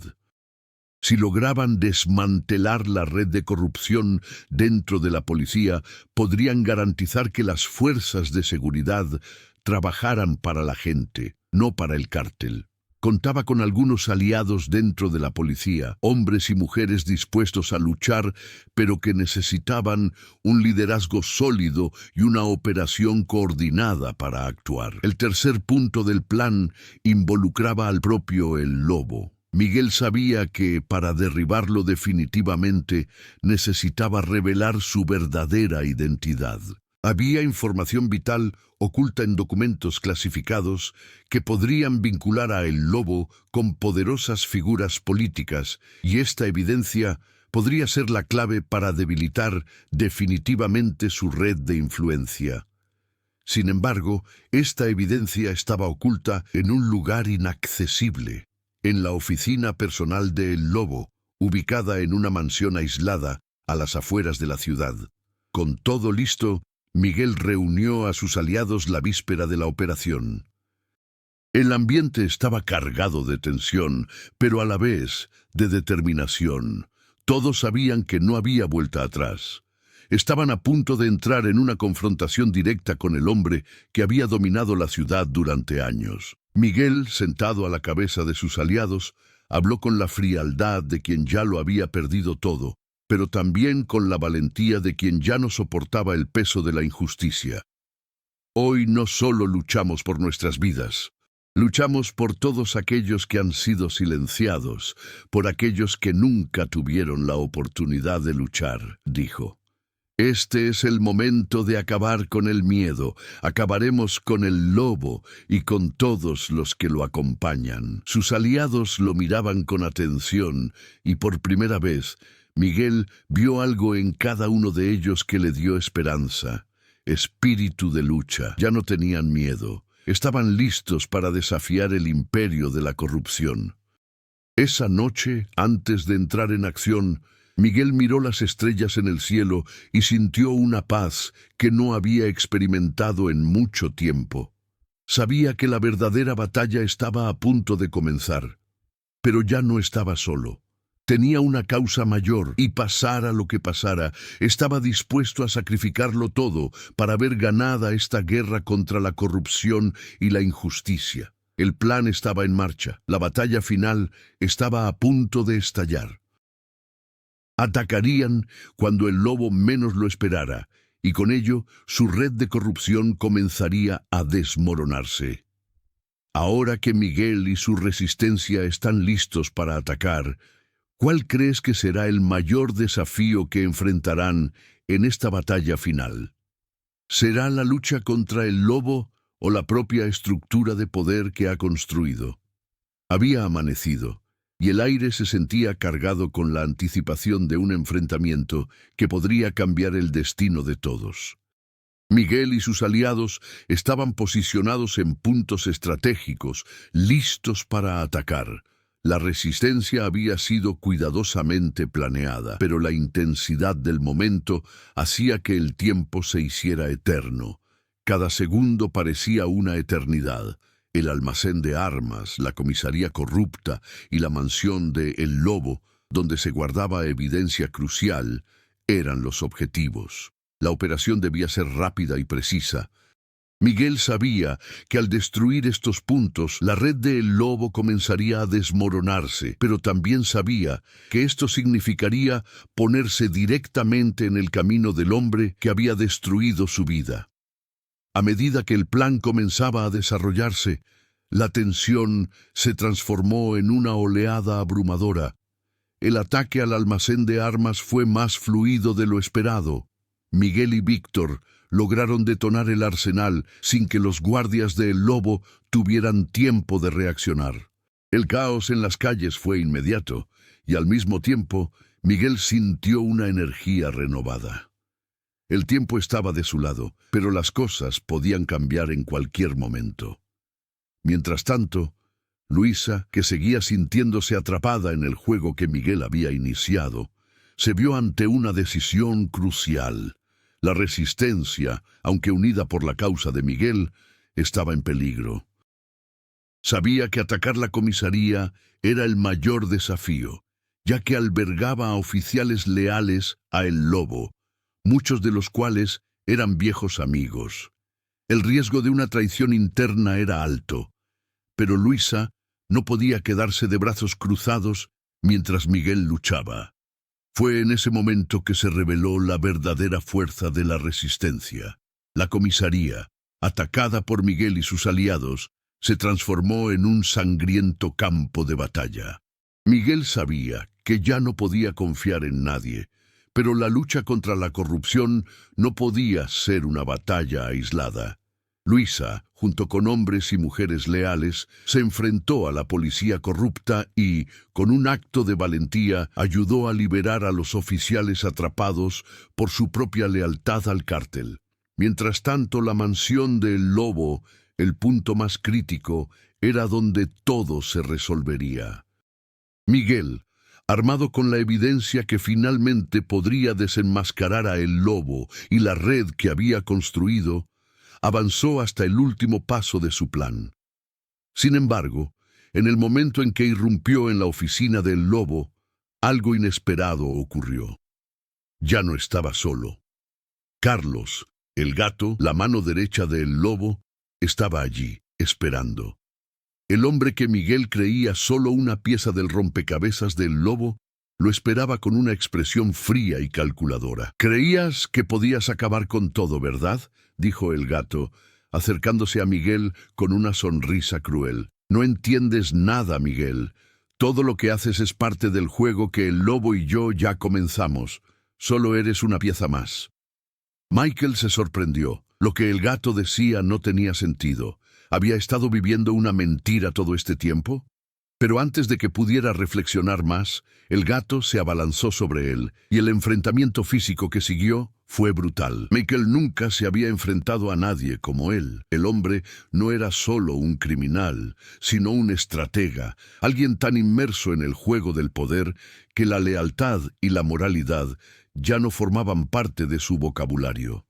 Si lograban desmantelar la red de corrupción dentro de la policía, podrían garantizar que las fuerzas de seguridad trabajaran para la gente, no para el cártel. Contaba con algunos aliados dentro de la policía, hombres y mujeres dispuestos a luchar, pero que necesitaban un liderazgo sólido y una operación coordinada para actuar. El tercer punto del plan involucraba al propio El Lobo. Miguel sabía que, para derribarlo definitivamente, necesitaba revelar su verdadera identidad. Había información vital oculta en documentos clasificados que podrían vincular a El Lobo con poderosas figuras políticas, y esta evidencia podría ser la clave para debilitar definitivamente su red de influencia. Sin embargo, esta evidencia estaba oculta en un lugar inaccesible, en la oficina personal de El Lobo, ubicada en una mansión aislada a las afueras de la ciudad. Con todo listo, Miguel reunió a sus aliados la víspera de la operación. El ambiente estaba cargado de tensión, pero a la vez de determinación. Todos sabían que no había vuelta atrás. Estaban a punto de entrar en una confrontación directa con el hombre que había dominado la ciudad durante años. Miguel, sentado a la cabeza de sus aliados, habló con la frialdad de quien ya lo había perdido todo, pero también con la valentía de quien ya no soportaba el peso de la injusticia. Hoy no solo luchamos por nuestras vidas, luchamos por todos aquellos que han sido silenciados, por aquellos que nunca tuvieron la oportunidad de luchar, dijo. Este es el momento de acabar con el miedo. Acabaremos con el Lobo y con todos los que lo acompañan. Sus aliados lo miraban con atención y por primera vez Miguel vio algo en cada uno de ellos que le dio esperanza, espíritu de lucha. Ya no tenían miedo, estaban listos para desafiar el imperio de la corrupción. Esa noche, antes de entrar en acción, Miguel miró las estrellas en el cielo y sintió una paz que no había experimentado en mucho tiempo. Sabía que la verdadera batalla estaba a punto de comenzar, pero ya no estaba solo. Tenía una causa mayor y, pasara lo que pasara, estaba dispuesto a sacrificarlo todo para ver ganada esta guerra contra la corrupción y la injusticia. El plan estaba en marcha, la batalla final estaba a punto de estallar. Atacarían cuando el Lobo menos lo esperara, y con ello su red de corrupción comenzaría a desmoronarse. Ahora que Miguel y su resistencia están listos para atacar, ¿cuál crees que será el mayor desafío que enfrentarán en esta batalla final? ¿Será la lucha contra el Lobo o la propia estructura de poder que ha construido? Había amanecido, y el aire se sentía cargado con la anticipación de un enfrentamiento que podría cambiar el destino de todos. Miguel y sus aliados estaban posicionados en puntos estratégicos, listos para atacar. La resistencia había sido cuidadosamente planeada, pero la intensidad del momento hacía que el tiempo se hiciera eterno. Cada segundo parecía una eternidad. El almacén de armas, la comisaría corrupta y la mansión de El Lobo, donde se guardaba evidencia crucial, eran los objetivos. La operación debía ser rápida y precisa. Miguel sabía que al destruir estos puntos, la red de El Lobo comenzaría a desmoronarse, pero también sabía que esto significaría ponerse directamente en el camino del hombre que había destruido su vida. A medida que el plan comenzaba a desarrollarse, la tensión se transformó en una oleada abrumadora. El ataque al almacén de armas fue más fluido de lo esperado. Miguel y Víctor lograron detonar el arsenal sin que los guardias de El Lobo tuvieran tiempo de reaccionar. El caos en las calles fue inmediato, y al mismo tiempo Miguel sintió una energía renovada. El tiempo estaba de su lado, pero las cosas podían cambiar en cualquier momento. Mientras tanto, Luisa, que seguía sintiéndose atrapada en el juego que Miguel había iniciado, se vio ante una decisión crucial. La resistencia, aunque unida por la causa de Miguel, estaba en peligro. Sabía que atacar la comisaría era el mayor desafío, ya que albergaba a oficiales leales a El Lobo, muchos de los cuales eran viejos amigos. El riesgo de una traición interna era alto, pero Luisa no podía quedarse de brazos cruzados mientras Miguel luchaba. Fue en ese momento que se reveló la verdadera fuerza de la resistencia. La comisaría, atacada por Miguel y sus aliados, se transformó en un sangriento campo de batalla. Miguel sabía que ya no podía confiar en nadie, pero la lucha contra la corrupción no podía ser una batalla aislada. Luisa, junto con hombres y mujeres leales, se enfrentó a la policía corrupta y, con un acto de valentía, ayudó a liberar a los oficiales atrapados por su propia lealtad al cártel. Mientras tanto, la mansión de El Lobo, el punto más crítico, era donde todo se resolvería. Miguel, armado con la evidencia que finalmente podría desenmascarar a El Lobo y la red que había construido, avanzó hasta el último paso de su plan. Sin embargo, en el momento en que irrumpió en la oficina del Lobo, algo inesperado ocurrió. Ya no estaba solo. Carlos, el gato, la mano derecha del Lobo, estaba allí, esperando. El hombre que Miguel creía solo una pieza del rompecabezas del Lobo, lo esperaba con una expresión fría y calculadora. «Creías que podías acabar con todo, ¿verdad?», dijo el gato, acercándose a Miguel con una sonrisa cruel. «No entiendes nada, Miguel. Todo lo que haces es parte del juego que el Lobo y yo ya comenzamos. Solo eres una pieza más». Michael se sorprendió. Lo que el gato decía no tenía sentido. ¿Había estado viviendo una mentira todo este tiempo? Pero antes de que pudiera reflexionar más, el gato se abalanzó sobre él, y el enfrentamiento físico que siguió fue brutal. Michael nunca se había enfrentado a nadie como él. El hombre no era solo un criminal, sino un estratega, alguien tan inmerso en el juego del poder que la lealtad y la moralidad ya no formaban parte de su vocabulario.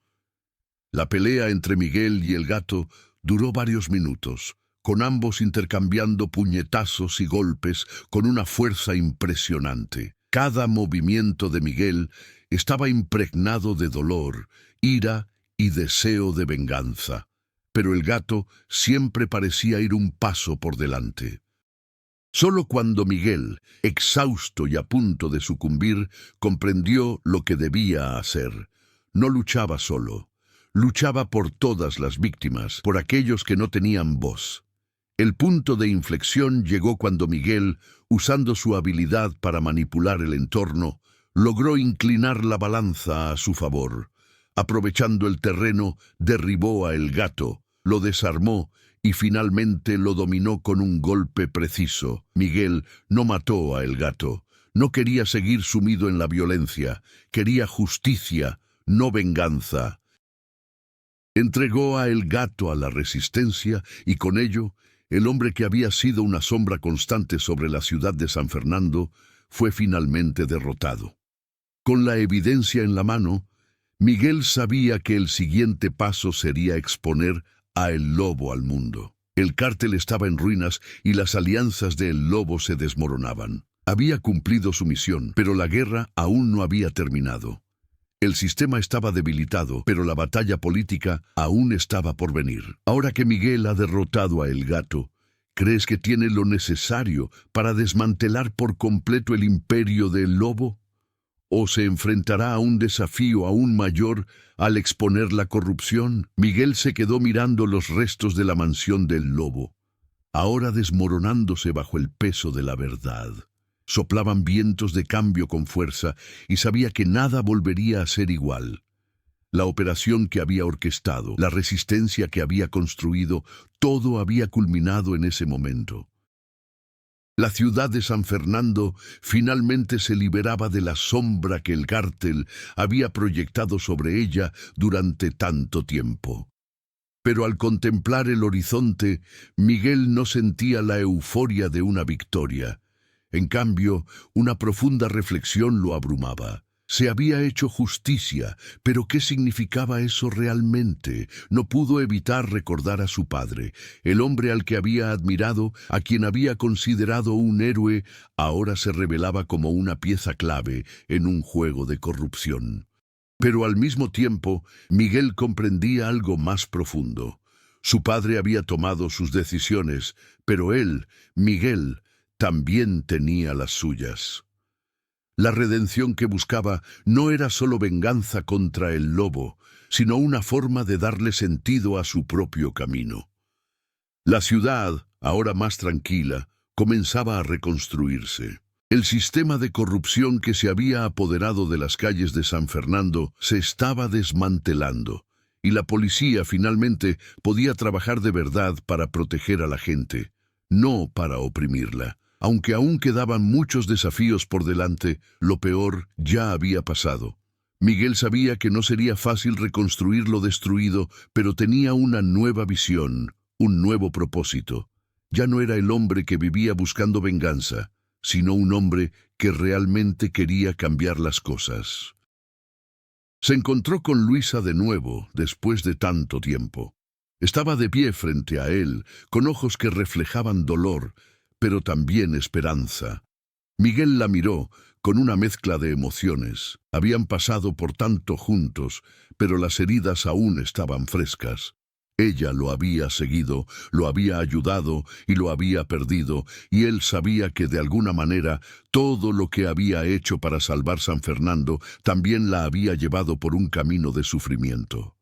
La pelea entre Miguel y el gato duró varios minutos, con ambos intercambiando puñetazos y golpes con una fuerza impresionante. Cada movimiento de Miguel estaba impregnado de dolor, ira y deseo de venganza, pero el gato siempre parecía ir un paso por delante. Solo cuando Miguel, exhausto y a punto de sucumbir, comprendió lo que debía hacer. No luchaba solo. Luchaba por todas las víctimas, por aquellos que no tenían voz. El punto de inflexión llegó cuando Miguel, usando su habilidad para manipular el entorno, logró inclinar la balanza a su favor. Aprovechando el terreno, derribó a el gato, lo desarmó y finalmente lo dominó con un golpe preciso. Miguel no mató a el gato. No quería seguir sumido en la violencia. Quería justicia, no venganza. Entregó a el gato a la resistencia y con ello, el hombre que había sido una sombra constante sobre la ciudad de San Fernando fue finalmente derrotado. Con la evidencia en la mano, Miguel sabía que el siguiente paso sería exponer a El Lobo al mundo. El cártel estaba en ruinas y las alianzas de El Lobo se desmoronaban. Había cumplido su misión, pero la guerra aún no había terminado. El sistema estaba debilitado, pero la batalla política aún estaba por venir. Ahora que Miguel ha derrotado a el gato, ¿crees que tiene lo necesario para desmantelar por completo el imperio del Lobo? ¿O se enfrentará a un desafío aún mayor al exponer la corrupción? Miguel se quedó mirando los restos de la mansión del Lobo, ahora desmoronándose bajo el peso de la verdad. Soplaban vientos de cambio con fuerza y sabía que nada volvería a ser igual. La operación que había orquestado, la resistencia que había construido, todo había culminado en ese momento. La ciudad de San Fernando finalmente se liberaba de la sombra que el cártel había proyectado sobre ella durante tanto tiempo. Pero al contemplar el horizonte, Miguel no sentía la euforia de una victoria. En cambio, una profunda reflexión lo abrumaba. Se había hecho justicia, pero ¿qué significaba eso realmente? No pudo evitar recordar a su padre, el hombre al que había admirado, a quien había considerado un héroe, ahora se revelaba como una pieza clave en un juego de corrupción. Pero al mismo tiempo, Miguel comprendía algo más profundo. Su padre había tomado sus decisiones, pero él, Miguel, también tenía las suyas. La redención que buscaba no era solo venganza contra el lobo, sino una forma de darle sentido a su propio camino. La ciudad, ahora más tranquila, comenzaba a reconstruirse. El sistema de corrupción que se había apoderado de las calles de San Fernando se estaba desmantelando, y la policía finalmente podía trabajar de verdad para proteger a la gente, no para oprimirla. Aunque aún quedaban muchos desafíos por delante, lo peor ya había pasado. Miguel sabía que no sería fácil reconstruir lo destruido, pero tenía una nueva visión, un nuevo propósito. Ya no era el hombre que vivía buscando venganza, sino un hombre que realmente quería cambiar las cosas. Se encontró con Luisa de nuevo, después de tanto tiempo. Estaba de pie frente a él, con ojos que reflejaban dolor, pero también esperanza. Miguel la miró con una mezcla de emociones. Habían pasado por tanto juntos, pero las heridas aún estaban frescas. Ella lo había seguido, lo había ayudado y lo había perdido, y él sabía que de alguna manera todo lo que había hecho para salvar San Fernando también la había llevado por un camino de sufrimiento.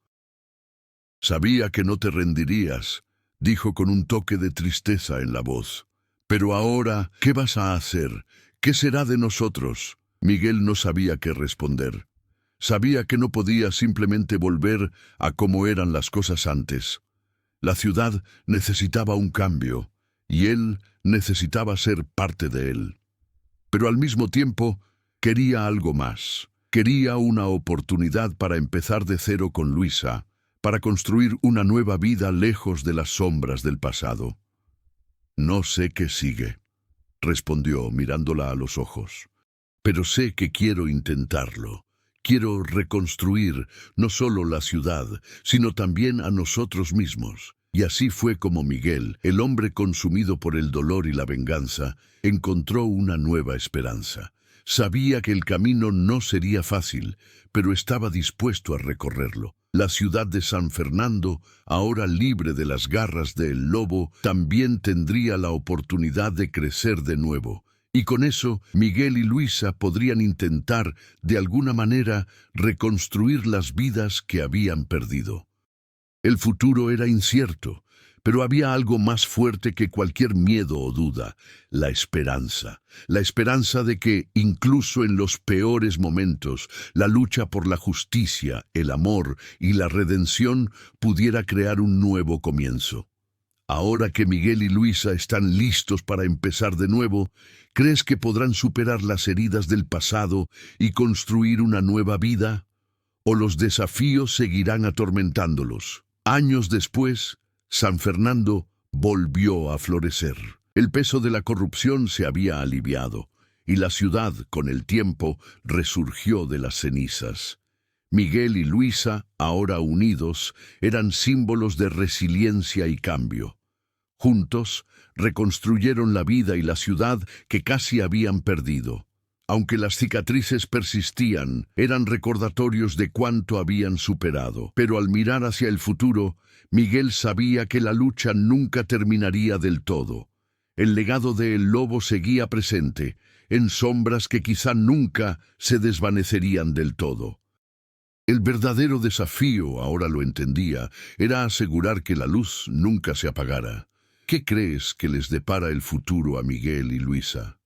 «Sabía que no te rendirías», dijo con un toque de tristeza en la voz. «Pero ahora, ¿qué vas a hacer? ¿Qué será de nosotros?» Miguel no sabía qué responder. Sabía que no podía simplemente volver a cómo eran las cosas antes. La ciudad necesitaba un cambio, y él necesitaba ser parte de él. Pero al mismo tiempo, quería algo más. Quería una oportunidad para empezar de cero con Luisa, para construir una nueva vida lejos de las sombras del pasado. «No sé qué sigue», respondió mirándola a los ojos. «Pero sé que quiero intentarlo. Quiero reconstruir no solo la ciudad, sino también a nosotros mismos». Y así fue como Miguel, el hombre consumido por el dolor y la venganza, encontró una nueva esperanza. Sabía que el camino no sería fácil, pero estaba dispuesto a recorrerlo. La ciudad de San Fernando, ahora libre de las garras del lobo, también tendría la oportunidad de crecer de nuevo. Y con eso, Miguel y Luisa podrían intentar, de alguna manera, reconstruir las vidas que habían perdido. El futuro era incierto, pero había algo más fuerte que cualquier miedo o duda: la esperanza. La esperanza de que, incluso en los peores momentos, la lucha por la justicia, el amor y la redención pudiera crear un nuevo comienzo. Ahora que Miguel y Luisa están listos para empezar de nuevo, ¿crees que podrán superar las heridas del pasado y construir una nueva vida? ¿O los desafíos seguirán atormentándolos? Años después, San Fernando volvió a florecer. El peso de la corrupción se había aliviado, y la ciudad, con el tiempo, resurgió de las cenizas. Miguel y Luisa, ahora unidos, eran símbolos de resiliencia y cambio. Juntos, reconstruyeron la vida y la ciudad que casi habían perdido. Aunque las cicatrices persistían, eran recordatorios de cuánto habían superado. Pero al mirar hacia el futuro, Miguel sabía que la lucha nunca terminaría del todo. El legado de El Lobo seguía presente, en sombras que quizá nunca se desvanecerían del todo. El verdadero desafío, ahora lo entendía, era asegurar que la luz nunca se apagara. ¿Qué crees que les depara el futuro a Miguel y Luisa?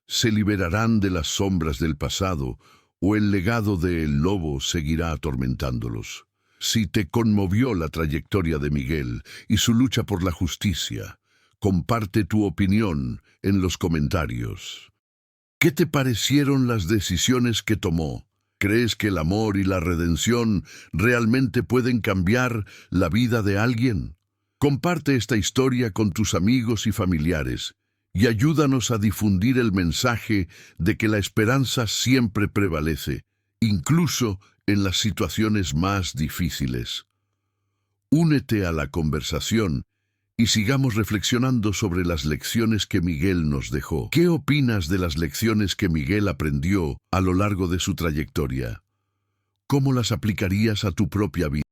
¿Se liberarán de las sombras del pasado o el legado de El Lobo seguirá atormentándolos? Si te conmovió la trayectoria de Miguel y su lucha por la justicia, Comparte tu opinión en los comentarios. ¿Qué te parecieron las decisiones que tomó? ¿Crees que el amor y la redención realmente pueden cambiar la vida de alguien? Comparte esta historia con tus amigos y familiares y ayúdanos a difundir el mensaje de que la esperanza siempre prevalece, incluso en las situaciones más difíciles. Únete a la conversación y sigamos reflexionando sobre las lecciones que Miguel nos dejó. ¿Qué opinas de las lecciones que Miguel aprendió a lo largo de su trayectoria? ¿Cómo las aplicarías a tu propia vida?